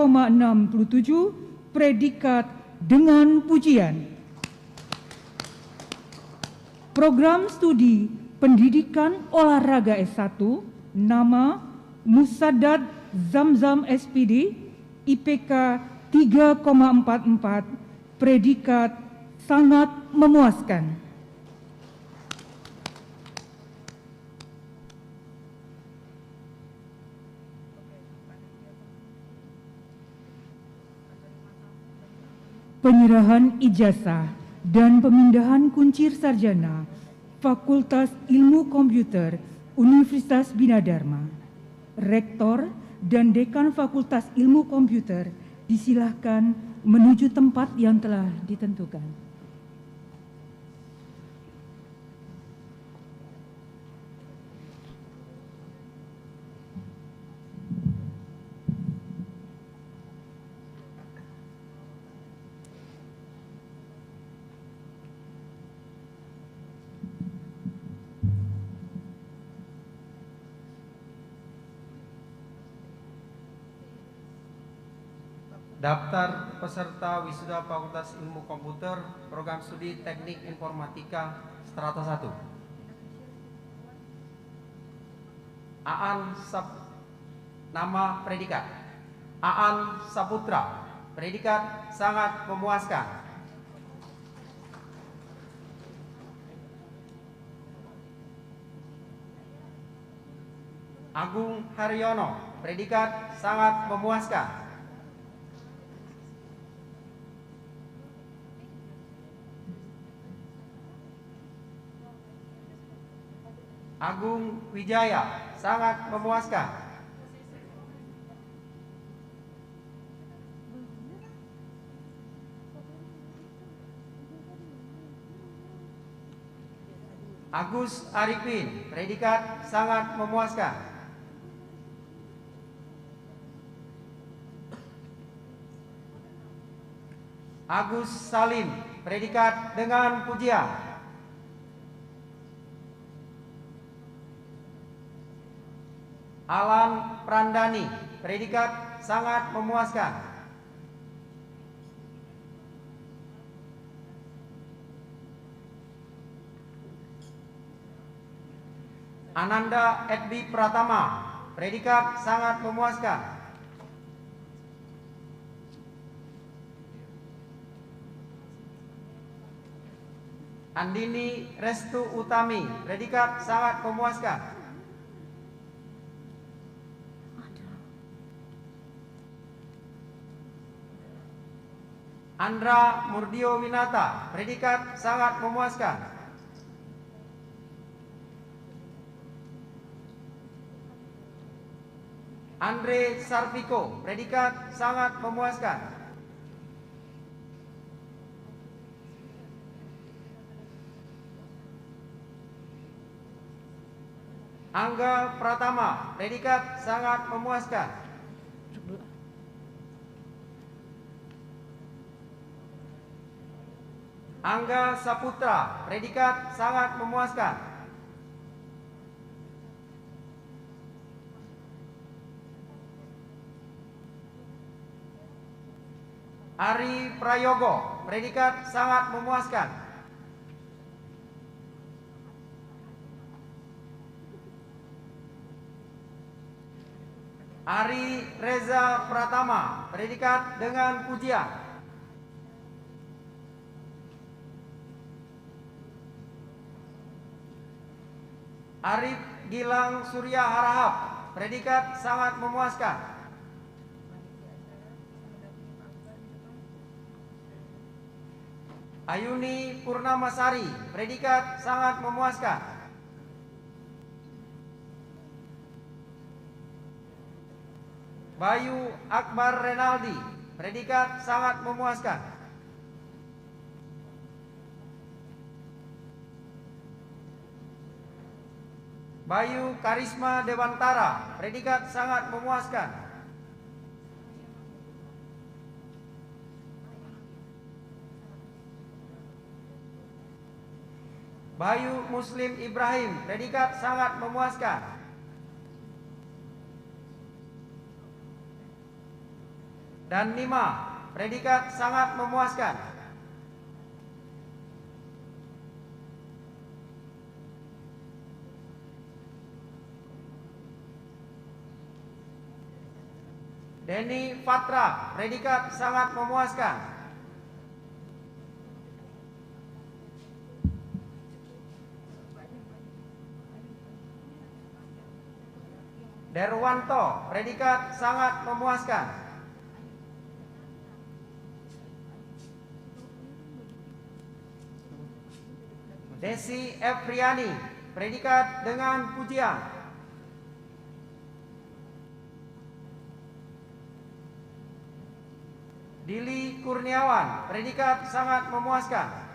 predikat dengan pujian. Program studi Pendidikan Olahraga S1, nama Musaddad Zamzam SPD, IPK 3,44, predikat sangat memuaskan. Penyerahan ijazah dan pemindahan kuncir sarjana Fakultas Ilmu Komputer Universitas Bina Dharma. Rektor dan Dekan Fakultas Ilmu Komputer disilahkan menuju tempat yang telah ditentukan. Daftar peserta wisuda Fakultas Ilmu Komputer Program Studi Teknik Informatika Strata 1. Nama predikat Aan Saputra, predikat sangat memuaskan. Agung Haryono, predikat sangat memuaskan. Agung Wijaya, sangat memuaskan. Agus Arifin, predikat sangat memuaskan. Agus Salim, predikat dengan pujian. Alan Prandani, predikat sangat memuaskan. Ananda Edwi Pratama, predikat sangat memuaskan. Andini Restu Utami, predikat sangat memuaskan. Andra Murdio Winata, predikat sangat memuaskan. Andre Sarviko, predikat sangat memuaskan. Angga Pratama, predikat sangat memuaskan. Angga Saputra, predikat sangat memuaskan. Ari Prayogo, predikat sangat memuaskan. Ari Reza Pratama, predikat dengan pujian. Arif Gilang Surya Harahap, predikat sangat memuaskan. Ayuni Purnamasari, predikat sangat memuaskan. Bayu Akbar Renaldi, predikat sangat memuaskan. Bayu Karisma Dewantara, predikat sangat memuaskan. Bayu Muslim Ibrahim, predikat sangat memuaskan. Dan Nima, predikat sangat memuaskan. Denny Fatra, predikat sangat memuaskan. Derwanto, predikat sangat memuaskan. Desi Efriani, predikat dengan pujian. Dili Kurniawan, predikat sangat memuaskan.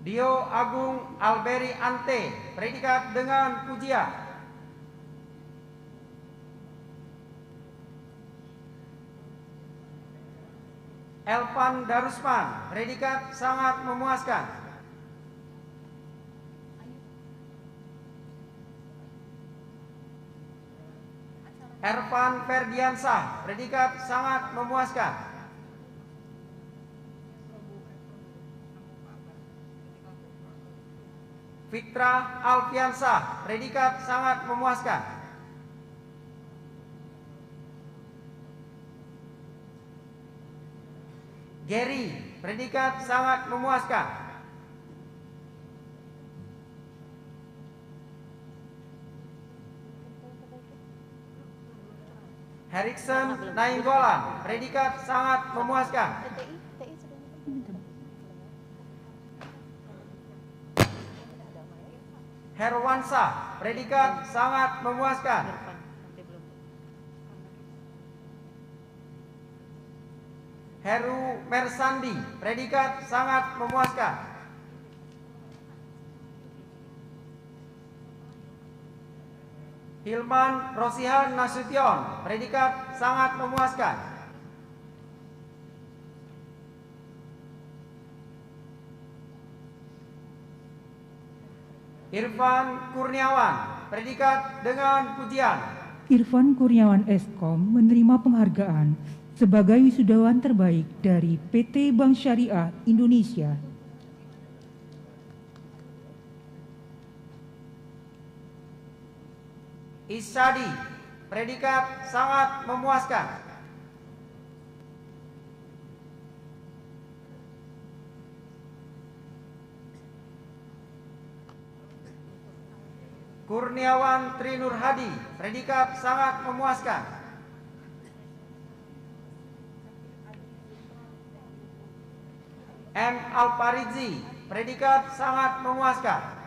Dio Agung Alberi Ante, predikat dengan pujian. Elvan Darusman, predikat sangat memuaskan. Ervan Ferdiansah, predikat sangat memuaskan. Fitra Alfiansah, predikat sangat memuaskan. Gary, predikat sangat memuaskan. Harrison Nainggolan, predikat sangat memuaskan. Herwansa, predikat sangat memuaskan. Heru Mersandi, predikat sangat memuaskan. Hilman Rosihan Nasution, predikat sangat memuaskan. Irfan Kurniawan, predikat dengan pujian. Irfan Kurniawan Eskom menerima penghargaan sebagai wisudawan terbaik dari PT Bank Syariah Indonesia. Isadi, predikat sangat memuaskan. Kurniawan Trinur Hadi, predikat sangat memuaskan. M. Alparizi, predikat sangat memuaskan.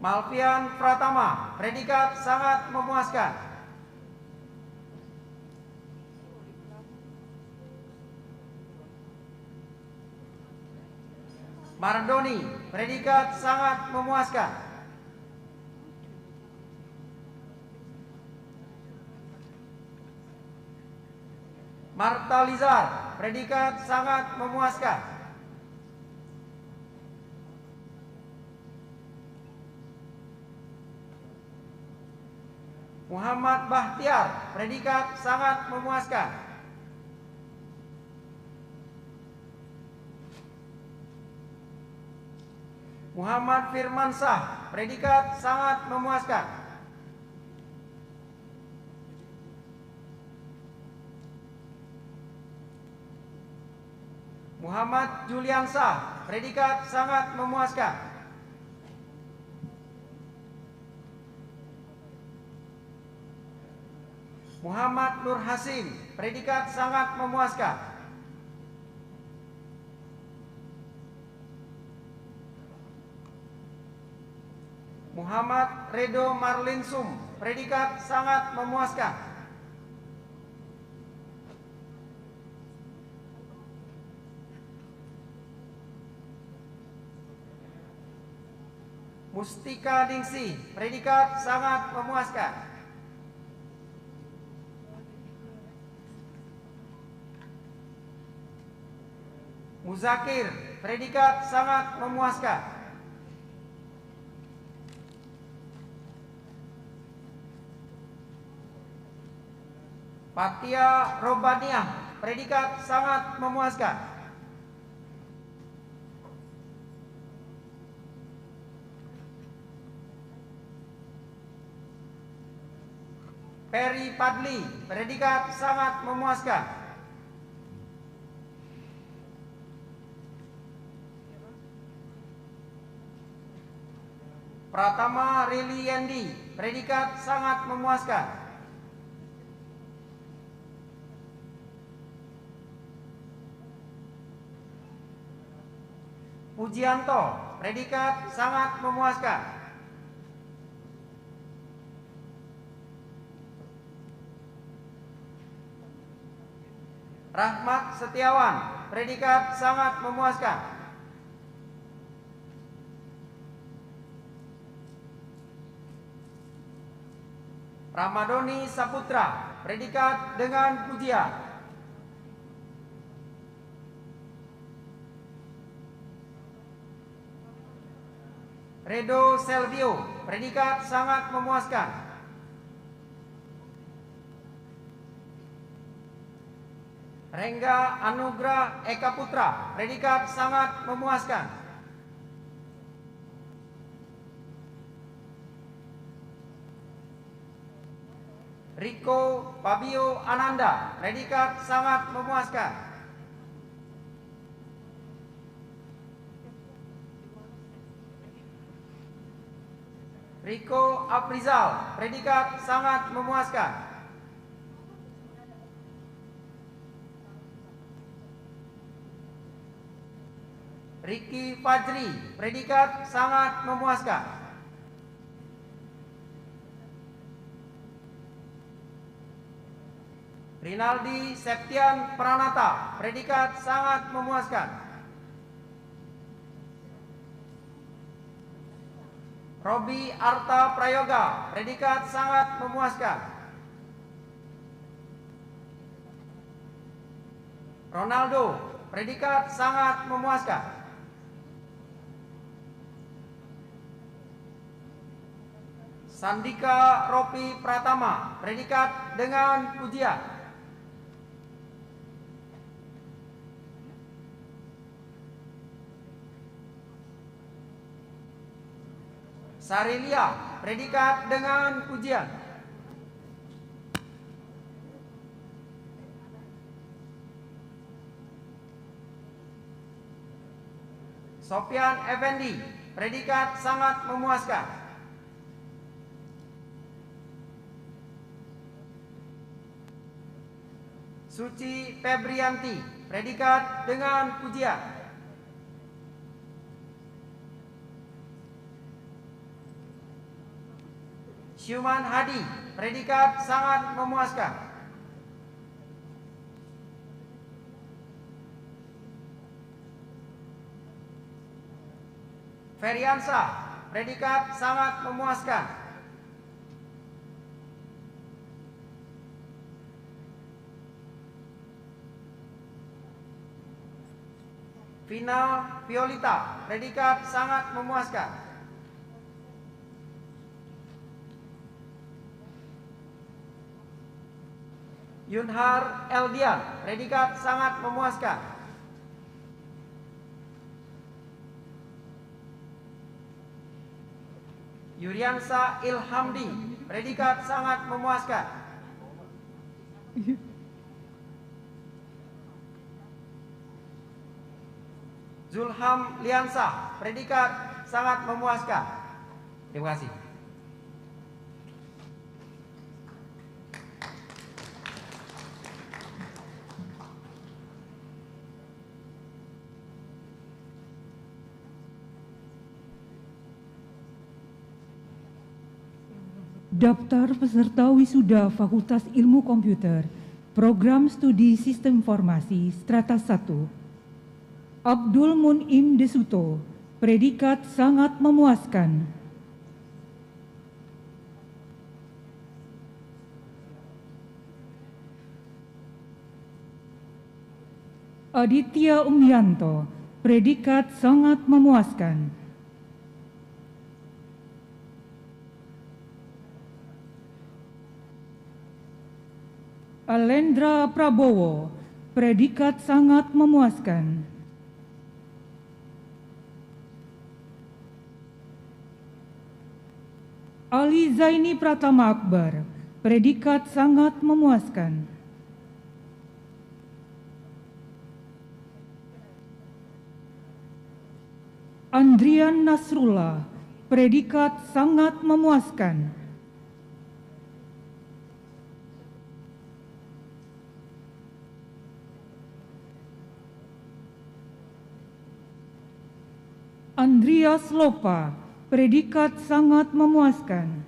Malvian Pratama, predikat sangat memuaskan. Mardoni, predikat sangat memuaskan. Marta Lizar, predikat sangat memuaskan. Muhammad Bahtiar, predikat sangat memuaskan. Muhammad Firmansah, predikat sangat memuaskan. Muhammad Juliansah, predikat sangat memuaskan. Muhammad Nur Hasim, predikat sangat memuaskan. Muhammad Redo Marlinsum, predikat sangat memuaskan. Mustika Ningsih, predikat sangat memuaskan. Muzakir, predikat sangat memuaskan. Fatia Robaniah, predikat sangat memuaskan. Peri Padli, predikat sangat memuaskan. Pratama Rili Yendi, predikat sangat memuaskan. Pujianto, predikat sangat memuaskan. Rahmat Setiawan, predikat sangat memuaskan. Ramadoni Saputra, predikat dengan pujian. Redo Selvio, predikat sangat memuaskan. Rengga Anugrah Eka Putra, predikat sangat memuaskan. Riko Fabio Ananda, predikat sangat memuaskan. Riko Aprizal, predikat sangat memuaskan. Ricky Fajri, predikat sangat memuaskan. Rinaldi Septian Pranata, predikat sangat memuaskan. Robi Arta Prayoga, predikat sangat memuaskan. Ronaldo, predikat sangat memuaskan. Sandika Ropi Pratama, predikat dengan pujian. Sarilia, predikat dengan pujian. Sofian Effendi, predikat sangat memuaskan. Suci Febrianti, predikat dengan pujian. Syuman Hadi, predikat sangat memuaskan. Feriansa, predikat sangat memuaskan. Vina Violita, predikat sangat memuaskan. Yunhar Eldian, predikat sangat memuaskan. Yuriansa Ilhamdi, predikat sangat memuaskan. Zulham Liansa, predikat sangat memuaskan. Terima kasih. Daftar peserta wisuda Fakultas Ilmu Komputer, Program Studi Sistem Informasi Strata 1. Abdul Munim Desuto, predikat sangat memuaskan. Aditya Umyanto, predikat sangat memuaskan. Alendra Prabowo, predikat sangat memuaskan. Ali Zaini Pratama Akbar, predikat sangat memuaskan. Andrian Nasrullah, predikat sangat memuaskan. Andreas Lopa, predikat sangat memuaskan.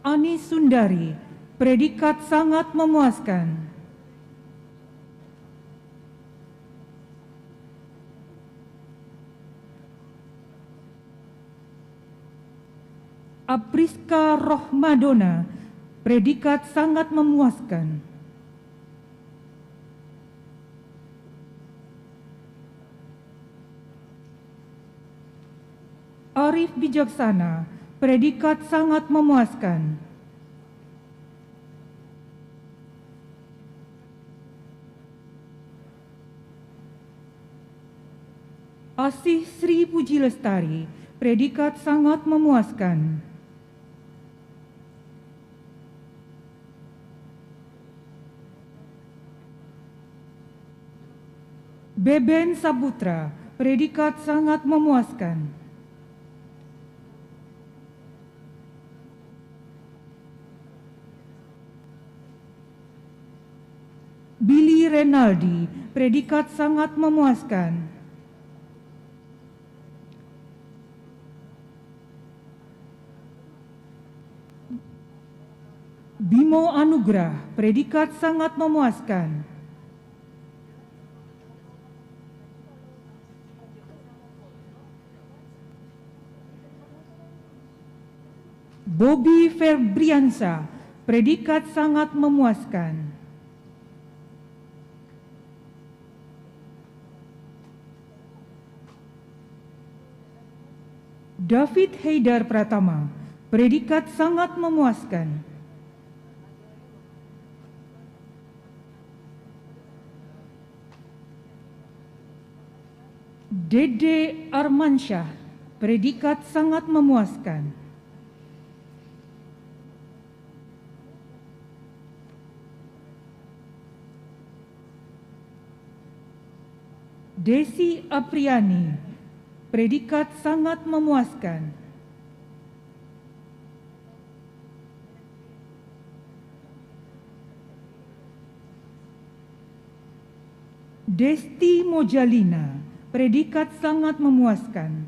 Ani Sundari, predikat sangat memuaskan. Apriska Rohmadona, predikat sangat memuaskan. Arif bijaksana, predikat sangat memuaskan. Asih Sri Puji Lestari, predikat sangat memuaskan. Beben Saputra, predikat sangat memuaskan. Billy Renaldi, predikat sangat memuaskan. Bimo Anugrah, predikat sangat memuaskan. Bobby Febriansa, predikat sangat memuaskan. David Haidar Pratama, predikat sangat memuaskan. Dede Armansyah, predikat sangat memuaskan. Desi Apriani, predikat sangat memuaskan. Desti Mojalina, predikat sangat memuaskan.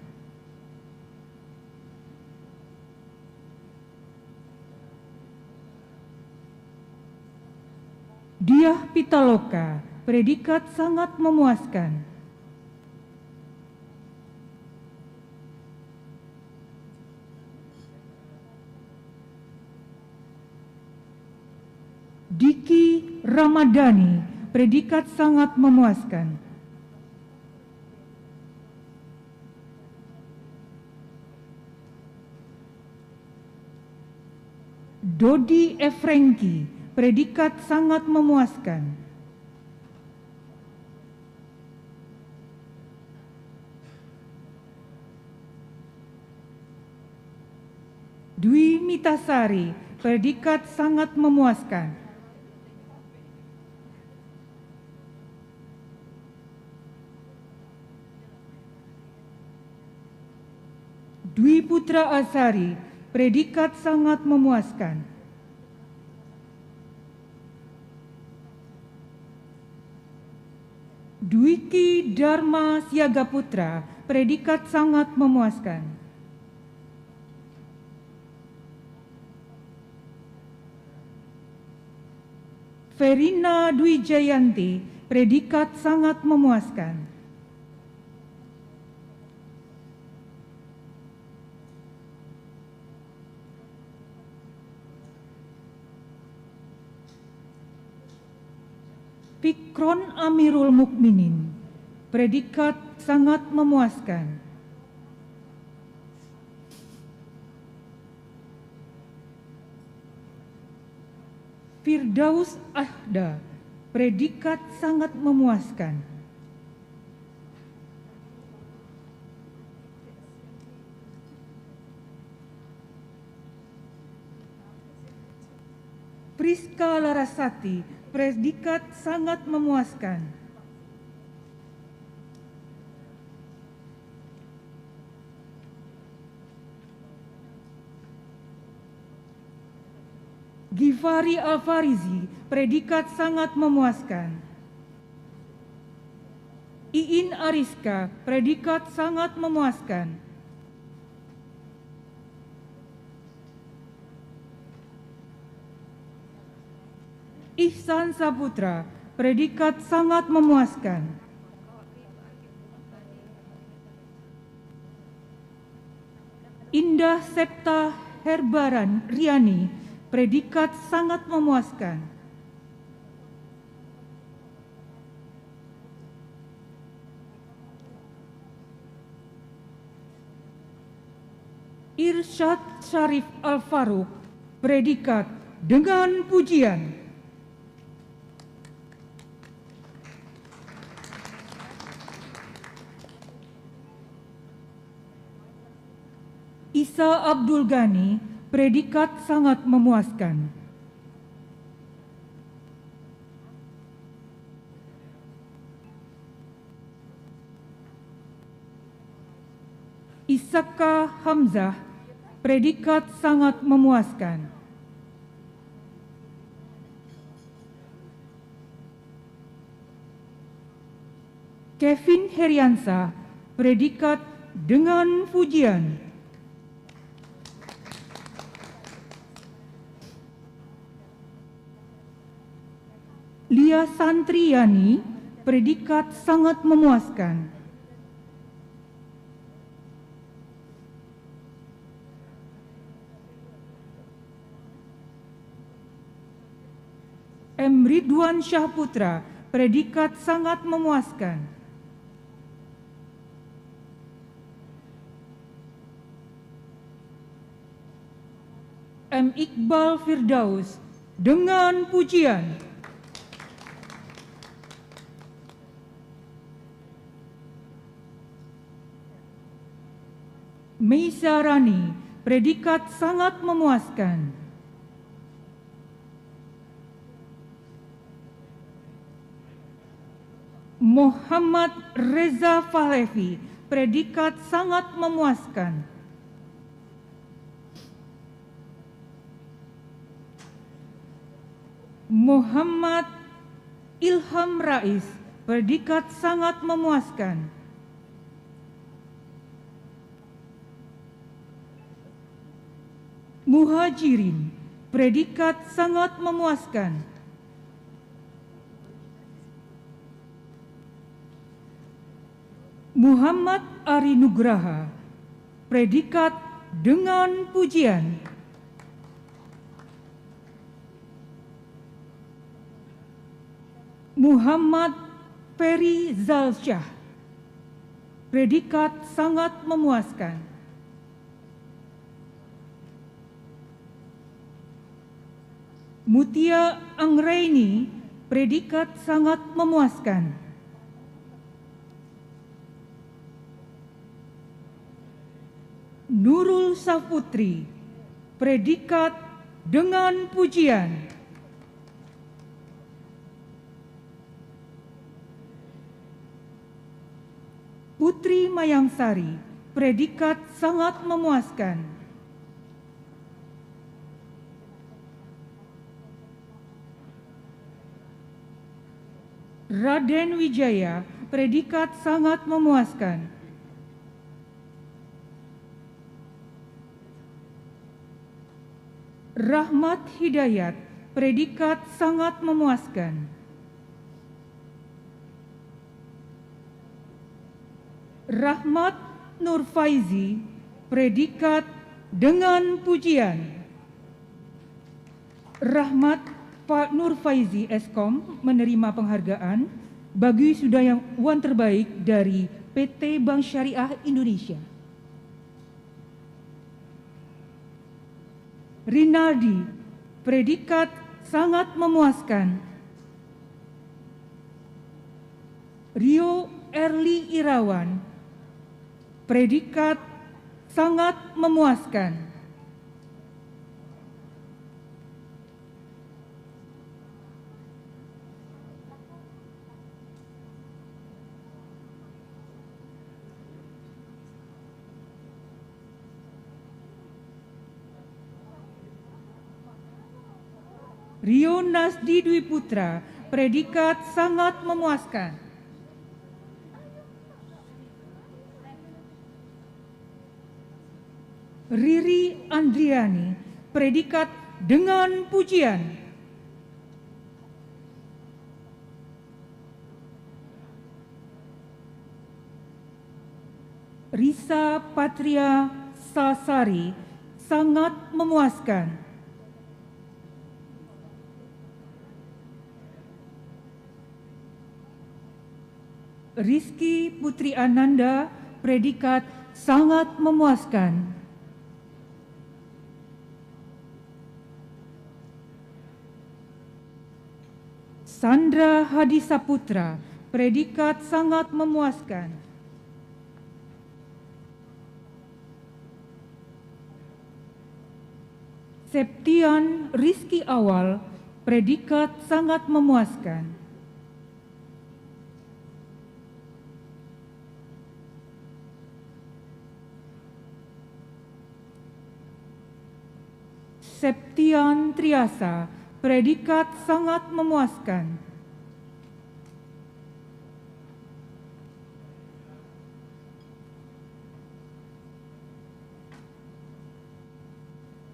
Diah Pitaloka, predikat sangat memuaskan. Diki Ramadhani, predikat sangat memuaskan. Dodi Efrenki, predikat sangat memuaskan. Dwi Mitasari, predikat sangat memuaskan. Dwi Putra Asari, predikat sangat memuaskan. Dwiki Dharma Siaga Putra, predikat sangat memuaskan. Verina Dwi Jayanti, predikat sangat memuaskan. Fikron Amirul Mukminin, predikat sangat memuaskan. Firdaus Ahda, predikat sangat memuaskan. Priska Larasati, predikat sangat memuaskan. Givari Alfarizi, predikat sangat memuaskan. Iin Ariska, predikat sangat memuaskan. Ihsan Saputra, predikat sangat memuaskan. Indah Septa Herbaran Riani, predikat sangat memuaskan. Irsyad Syarif Al-Faruq, predikat dengan pujian. Isa Abdul Ghani, predikat sangat memuaskan. Isaka Hamzah, predikat sangat memuaskan. Kevin Heriansa, predikat dengan pujian. Lia Santriani, predikat sangat memuaskan. M. Ridwan Syahputra, predikat sangat memuaskan. M. Iqbal Firdaus, dengan pujian. Meisa Rani, predikat sangat memuaskan. Muhammad Reza Fahlevi, predikat sangat memuaskan. Muhammad Ilham Rais, predikat sangat memuaskan. Muhajirin, predikat sangat memuaskan. Muhammad Ari Nugraha, predikat dengan pujian. Muhammad Ferry Zalsyah, predikat sangat memuaskan. Mutia Anggraini, predikat sangat memuaskan. Nurul Safutri, predikat dengan pujian. Putri Mayangsari, predikat sangat memuaskan. Raden Wijaya, predikat sangat memuaskan. Rahmat Hidayat, predikat sangat memuaskan. Rahmat Nur Faizi, predikat dengan pujian. Rahmat Pak Nur Faizi Eskom menerima penghargaan bagi sudayawan terbaik dari PT Bank Syariah Indonesia. Rinaldi, predikat sangat memuaskan. Rio Erli Irawan, predikat sangat memuaskan. Rio Nasdi Dwi Putra, predikat sangat memuaskan. Riri Andriani, predikat dengan pujian. Risa Patria Sasari, sangat memuaskan. Rizky Putri Ananda, predikat sangat memuaskan. Sandra Hadi Saputra, predikat sangat memuaskan. Septian Rizky Awal, predikat sangat memuaskan. Septian Triasa, predikat sangat memuaskan.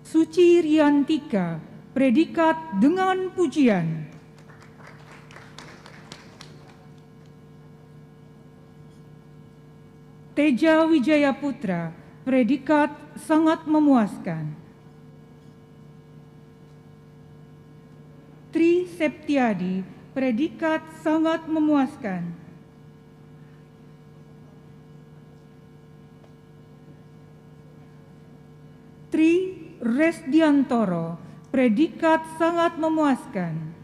Suci Riantika, predikat dengan pujian. Teja Wijaya Putra, predikat sangat memuaskan. Tri Septiadi, predikat sangat memuaskan. Tri Resdiantoro, predikat sangat memuaskan.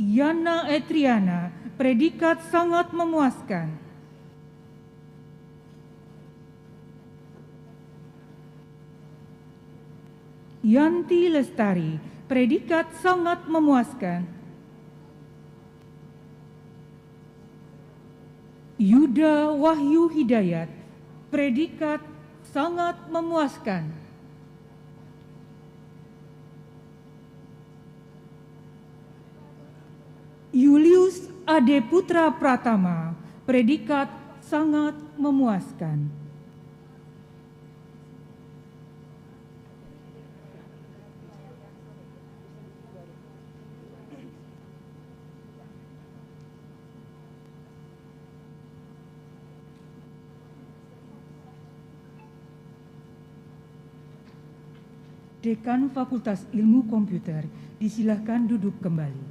Yana Etriana, predikat sangat memuaskan. Yanti Lestari, predikat sangat memuaskan. Yuda Wahyu Hidayat, predikat sangat memuaskan. Julius Ade Putra Pratama, predikat sangat memuaskan. Dekan Fakultas Ilmu Komputer, disilahkan duduk kembali.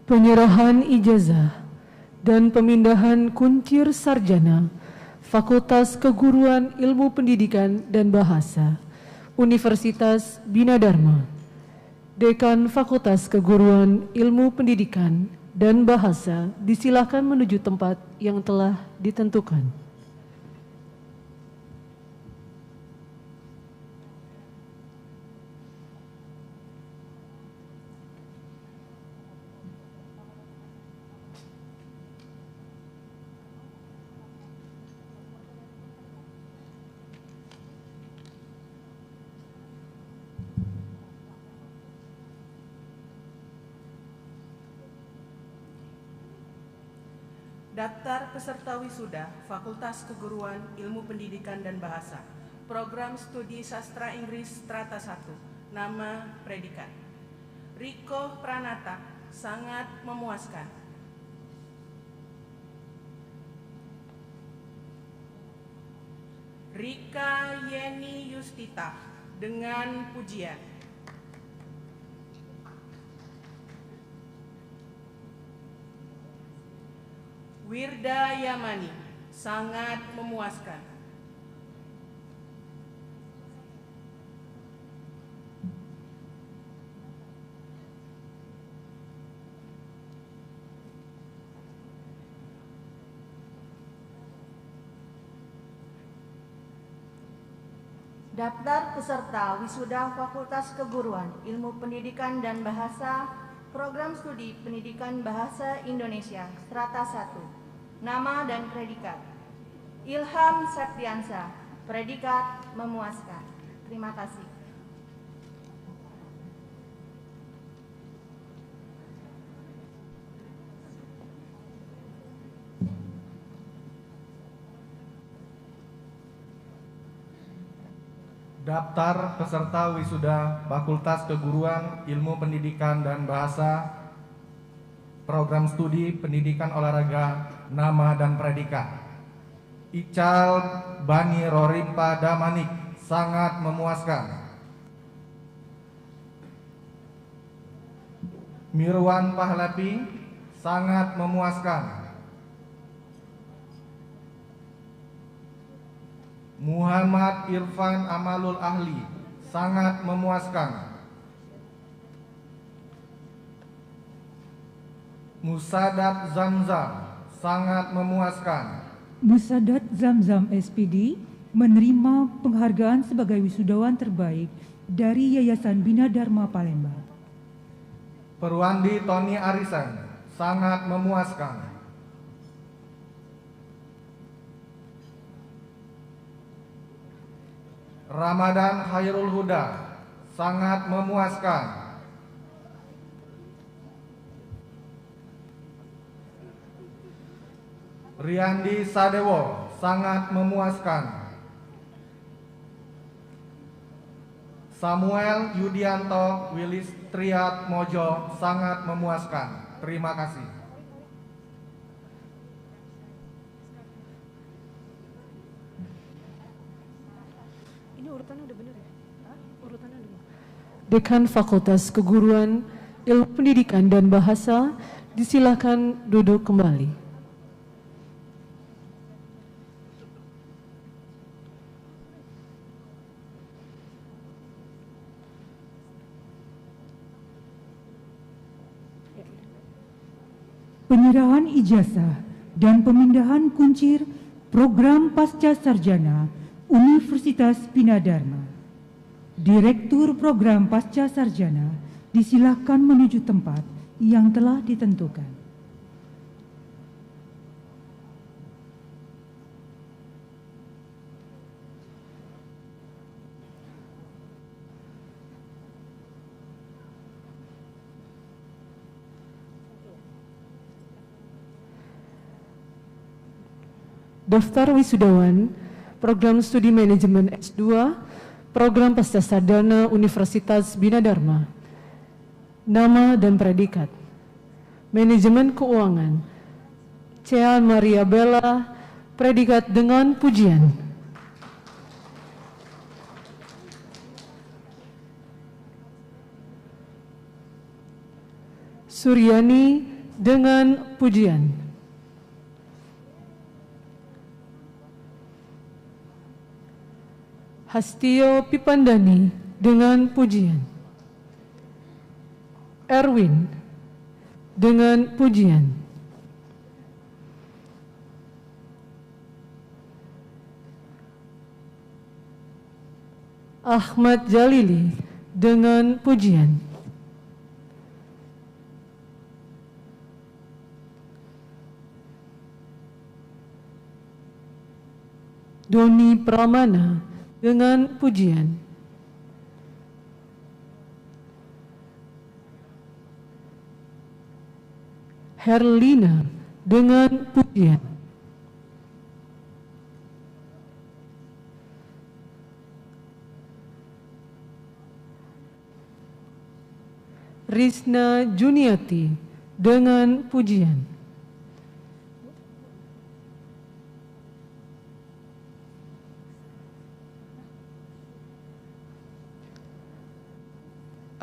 Penyerahan ijazah dan pemindahan kuncir sarjana Fakultas Keguruan Ilmu Pendidikan dan Bahasa Universitas Bina Dharma. Dekan Fakultas Keguruan Ilmu Pendidikan dan Bahasa disilahkan menuju tempat yang telah ditentukan. Daftar peserta wisuda Fakultas Keguruan Ilmu Pendidikan dan Bahasa, Program Studi Sastra Inggris Strata 1, nama predikat. Riko Pranata, sangat memuaskan. Rika Yeni Yustita, dengan pujian. Wirda Yamani, sangat memuaskan. Daftar peserta wisuda Fakultas Keguruan Ilmu Pendidikan dan Bahasa, Program Studi Pendidikan Bahasa Indonesia Strata 1. Nama dan predikat. Ilham Septiansa, predikat memuaskan. Terima kasih. Daftar peserta wisuda Fakultas Keguruan Ilmu Pendidikan dan Bahasa, Program Studi Pendidikan Olahraga, nama dan predikat. Ical Bani Rorimpa Damanik, sangat memuaskan. Mirwan Pahlavi, sangat memuaskan. Muhammad Irfan Amalul Ahli, sangat memuaskan. Musadat Zamzam, sangat memuaskan. Musadat Zamzam SPD menerima penghargaan sebagai wisudawan terbaik dari Yayasan Bina Dharma Palembang. Perwandi Tony Arisan, sangat memuaskan. Ramadan Khairul Huda, sangat memuaskan. Riyandi Sadewo, sangat memuaskan. Samuel Yudianto Willis Triat Mojo, sangat memuaskan. Terima kasih. Ini urutannya udah bener ya? Urutannya udah bener. Dekan Fakultas Keguruan, Ilmu Pendidikan dan Bahasa, disilakan duduk kembali. Penyerahan ijazah dan pemindahan kuncir program Pasca Sarjana Universitas Bina Dharma. Direktur program Pasca Sarjana disilakan menuju tempat yang telah ditentukan. Daftar wisudawan, Program Studi Manajemen S2, Program Pasca Sarjana Universitas Bina Dharma. Nama dan predikat: Manajemen Keuangan, Cea Maria Bella, predikat dengan pujian. Suryani dengan pujian. Hastio Pipandani dengan pujian. Erwin dengan pujian. Ahmad Jalili dengan pujian. Doni Pramana dengan pujian. Herlina dengan pujian. Risna Juniati dengan pujian.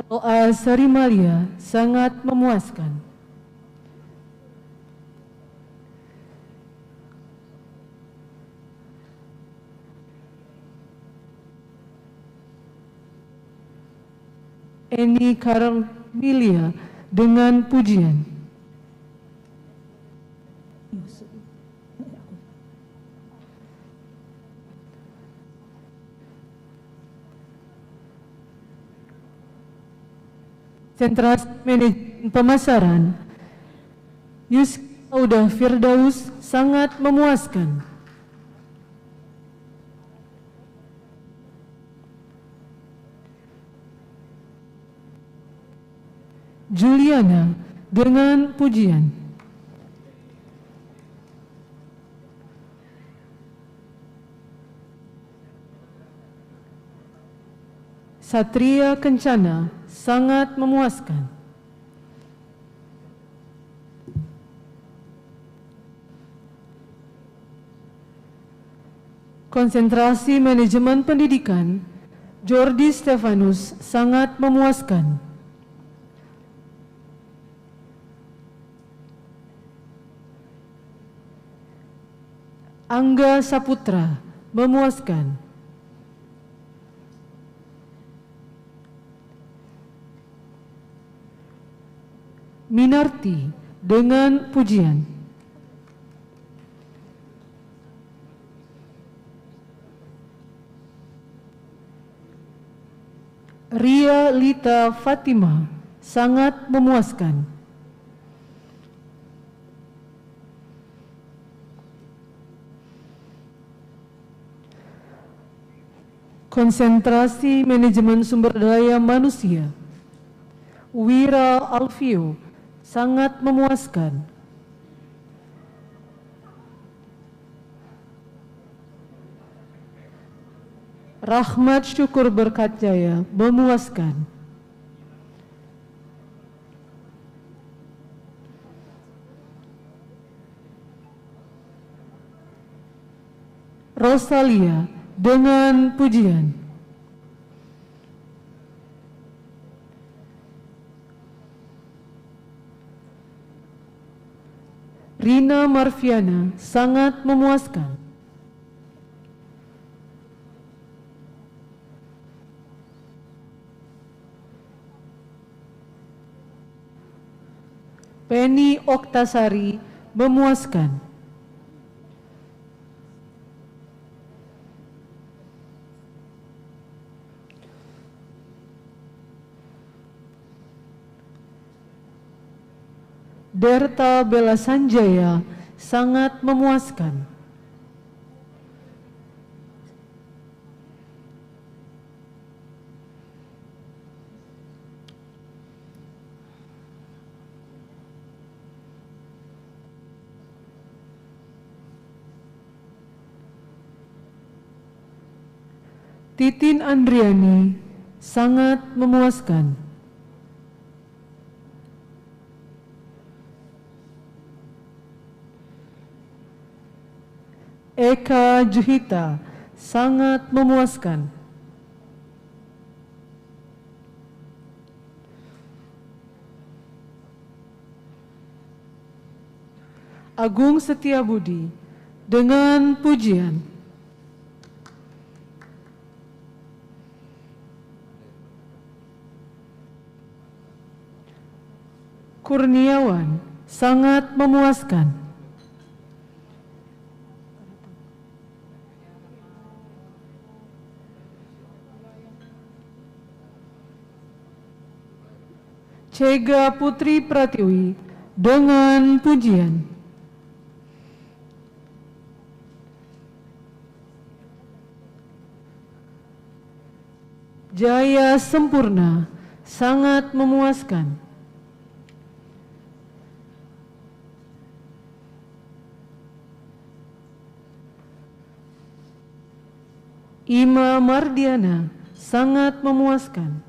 Doa Sarimalia sangat memuaskan. Eni Karamilia dengan pujian. Sentra Manajemen Pemasaran, Yuskauda Firdaus sangat memuaskan. Juliana dengan pujian. Satria Kencana sangat memuaskan. Konsentrasi manajemen pendidikan Jordi Stefanus sangat memuaskan. Angga Saputra memuaskan. Minarti dengan pujian. Ria Lita Fatimah sangat memuaskan. Konsentrasi manajemen sumber daya manusia Wira Alfio sangat memuaskan. Rahmat Syukur Berkat Jaya memuaskan. Rosalia dengan pujian. Rina Marfiana sangat memuaskan. Penny Oktasari memuaskan. Derta Bella Sanjaya sangat memuaskan. Titin Andriani sangat memuaskan. Eka Juhita sangat memuaskan. Agung Setiabudi dengan pujian. Kurniawan sangat memuaskan. Cega Putri Pratiwi dengan pujian. Jaya Sempurna sangat memuaskan. Ima Mardiana sangat memuaskan.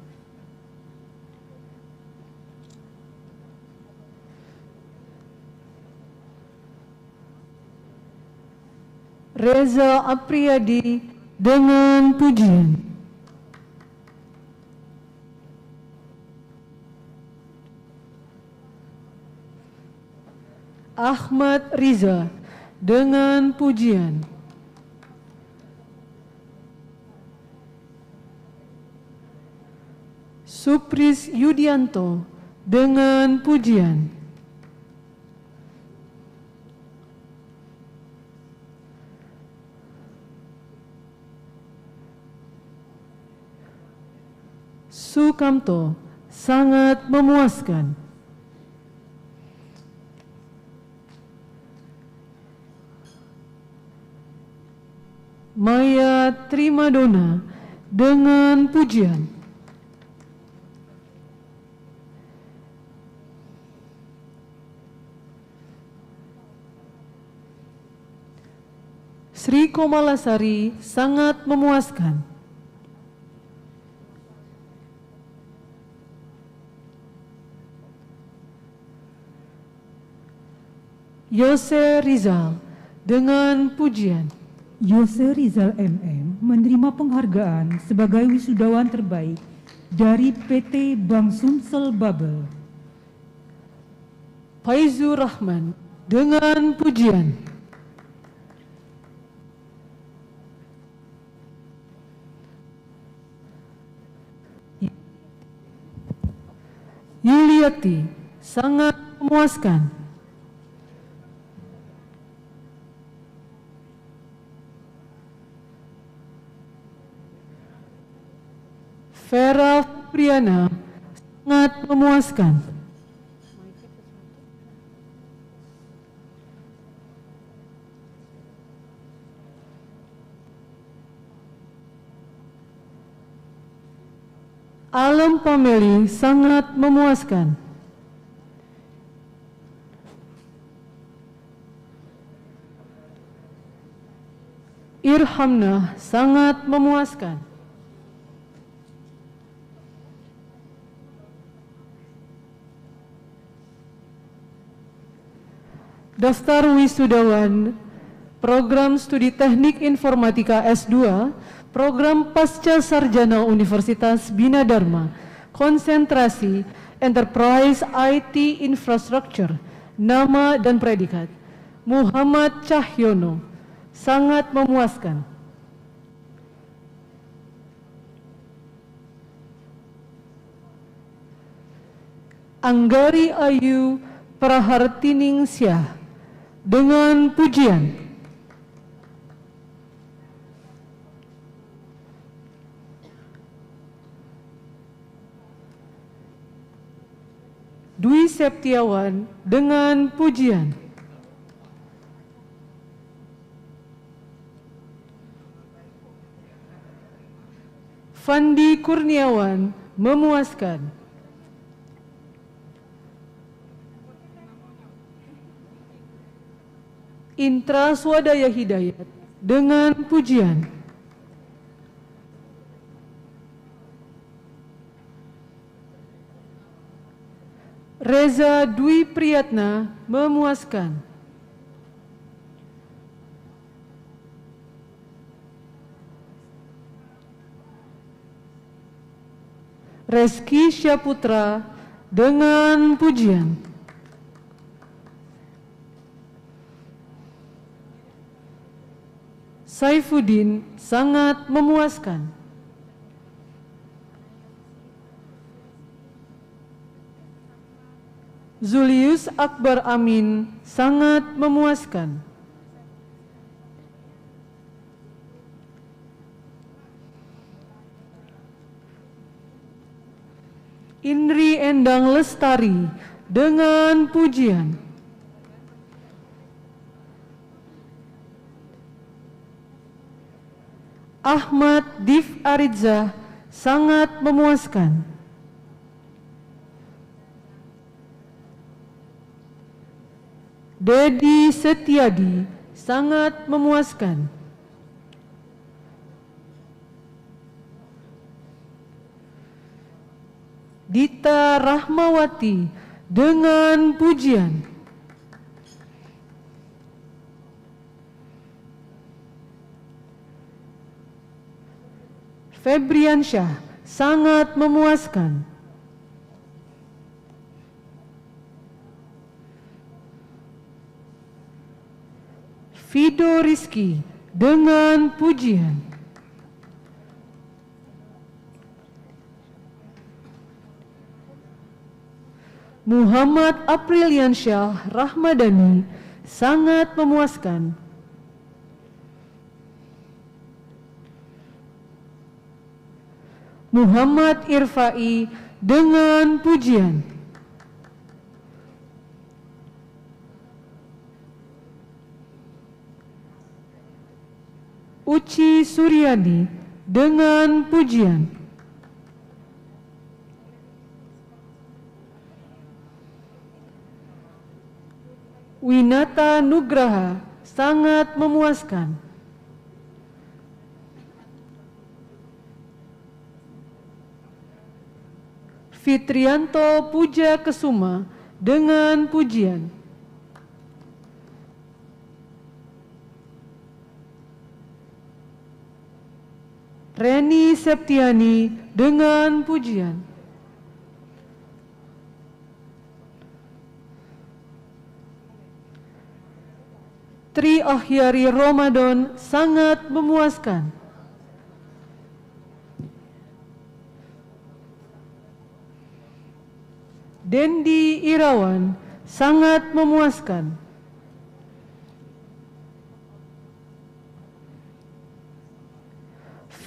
Reza Apriyadi dengan pujian. Ahmad Riza dengan pujian. Supris Yudianto dengan pujian. Sukamto sangat memuaskan. Maya Trimadona dengan pujian. Sri Komalasari sangat memuaskan. Yose Rizal dengan pujian. Yose Rizal MM menerima penghargaan sebagai wisudawan terbaik dari PT Bank Sumsel Babel. Faizur Rahman dengan pujian. Yuliati sangat memuaskan. Vera Priana sangat memuaskan. Alam Pameli sangat memuaskan. Irhamna sangat memuaskan. Daftar wisudawan Program Studi Teknik Informatika S2 Program Pasca Sarjana Universitas Bina Dharma, konsentrasi Enterprise IT Infrastructure, nama dan predikat Muhammad Cahyono, sangat memuaskan. Anggari Ayu Prahartiningsyah dengan pujian. Dwi Septiawan dengan pujian. Fandi Kurniawan memuaskan. Intra Swadaya Hidayat dengan pujian. Reza Dwi Priyatna memuaskan. Reski Syaputra dengan pujian. Saifuddin sangat memuaskan. Zulius Akbar Amin sangat memuaskan. Indri Endang Lestari dengan pujian. Ahmad Div Arizah sangat memuaskan. Dedi Setiadi sangat memuaskan. Dita Rahmawati dengan pujian. Febriansyah sangat memuaskan. Fido Rizky dengan pujian. Muhammad Apriliansyah Rahmadani sangat memuaskan. Muhammad Irfai dengan pujian. Uci Suryani dengan pujian. Winata Nugraha sangat memuaskan. Fitrianto Puja Kesuma dengan pujian. Reni Septiani dengan pujian. Tri Ahyari Ramadan sangat memuaskan. Dendi Irawan sangat memuaskan.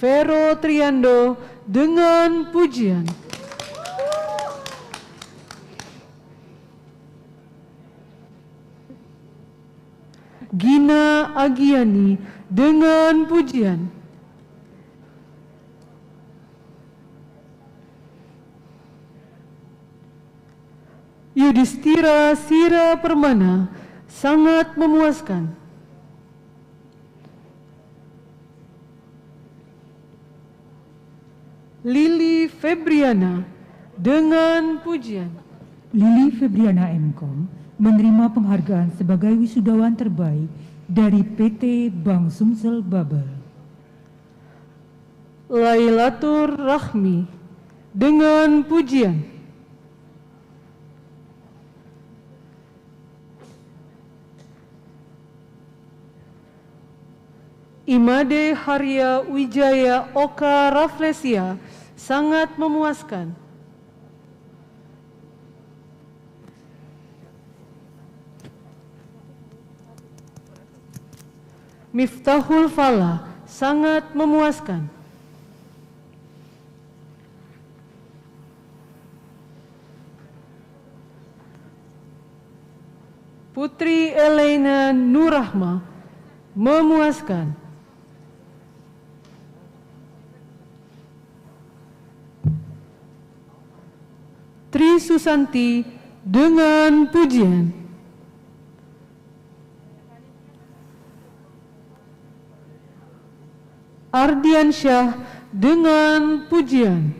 Vero Triando dengan pujian. Gina Agiani dengan pujian. Yudhistira Sira Permana sangat memuaskan. Lili Febriana dengan pujian. Lili Febriana MKom menerima penghargaan sebagai wisudawan terbaik dari PT Bank Sumsel Babel. Lailatur Rahmi dengan pujian. Imade Harya Wijaya Oka Raflesia sangat memuaskan. Miftahul Fala sangat memuaskan. Putri Elena Nurrahma memuaskan. Tri Susanti dengan pujian. Ardiansyah dengan pujian.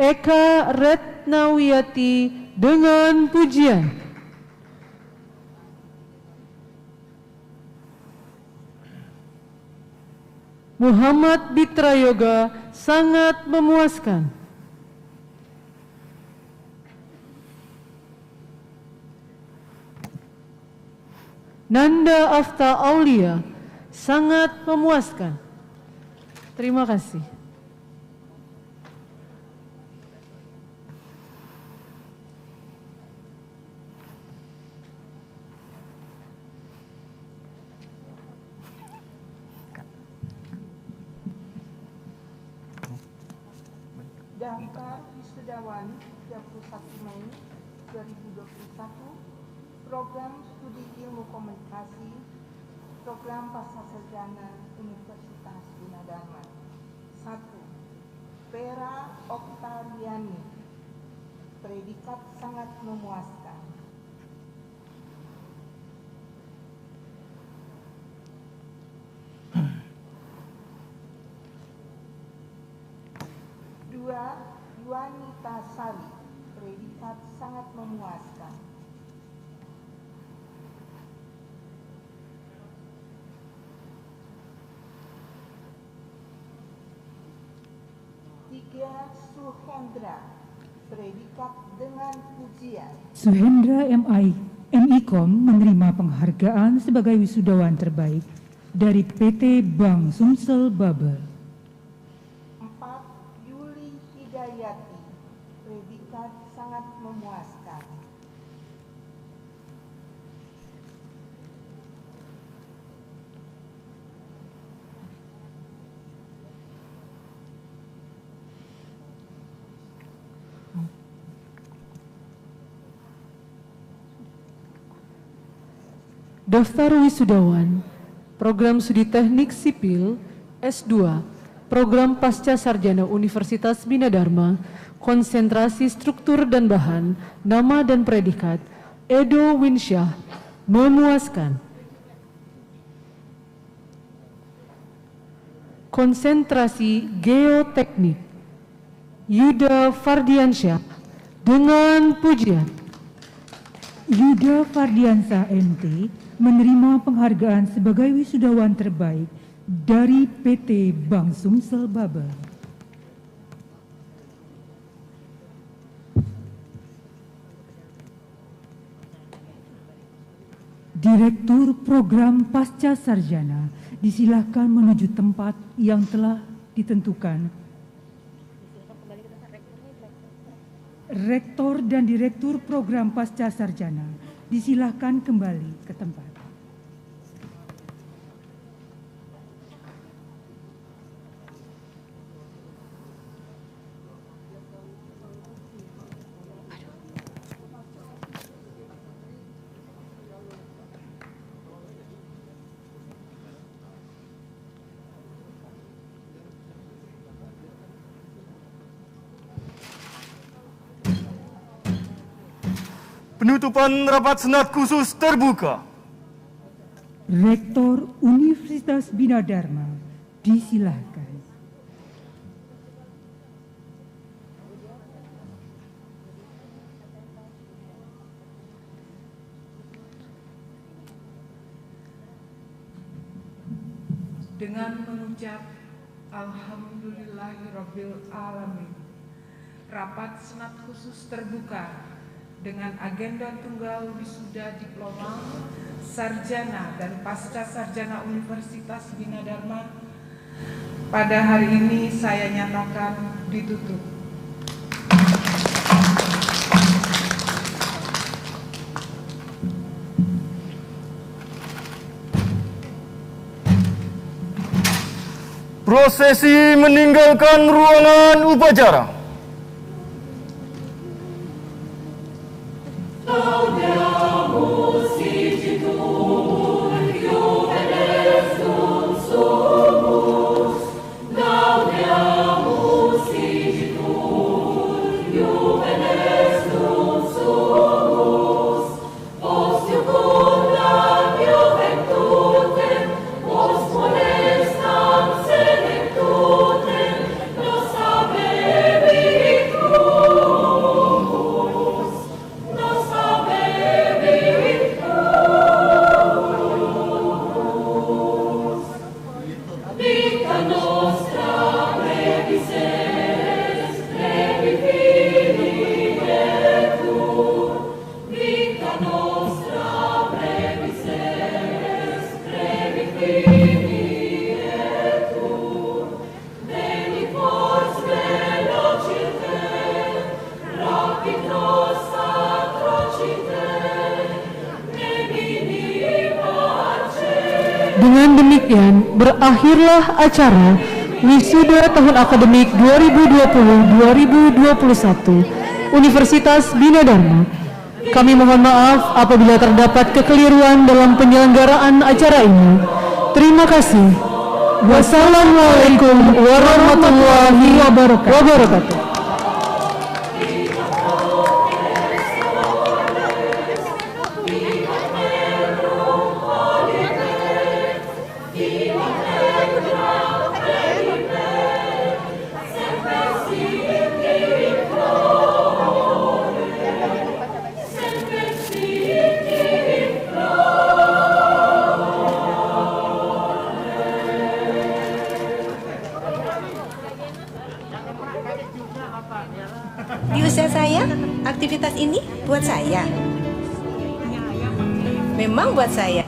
Eka Retnawiyati dengan pujian. Muhammad Bitra Yoga sangat memuaskan. Nanda Afta Aulia sangat memuaskan. Terima kasih. Daftar wisudawan 31 Mei 2021, Program Studi Ilmu Komunikasi, Program Pascasarjana Universitas Bina Dharma. 1. Vera Oktariani, predikat sangat memuaskan. 2. Yuanita Sari, predikat sangat memuaskan. 3. Suhendra, predikat dengan pujian. Suhendra MIKom menerima penghargaan sebagai wisudawan terbaik dari PT Bank Sumsel Babel. 4. Yuli Hidayati, predikat sangat memuaskan. 5. Daftar wisudawan Program Studi Teknik Sipil S2 Program Pasca Sarjana Universitas Bina Dharma, konsentrasi struktur dan bahan, nama dan predikat, Edo Winsyah, memuaskan. Konsentrasi Geoteknik, Yuda Fardiansyah, dengan pujian. Yuda Fardiansyah MT menerima penghargaan sebagai wisudawan terbaik dari PT Bank Sumsel Babel. Direktur Program Pasca Sarjana disilahkan menuju tempat yang telah ditentukan. Rektor dan Direktur Program Pasca Sarjana disilahkan kembali ke tempat. Penutupan rapat senat khusus terbuka. Rektor Universitas Bina Dharma disilahkan. Dengan mengucap Alhamdulillahirabbil alamin, rapat senat khusus terbuka dengan agenda tunggal wisuda diploma, sarjana dan pasca sarjana Universitas Bina Dharma pada hari ini saya nyatakan ditutup. Prosesi meninggalkan ruangan upacara. Dengan demikian, berakhirlah acara wisuda tahun akademik 2020-2021 Universitas Bina Dharma. Kami mohon maaf apabila terdapat kekeliruan dalam penyelenggaraan acara ini. Terima kasih. Wassalamualaikum warahmatullahi wabarakatuh. Di usia saya, aktivitas ini buat saya. Memang buat saya.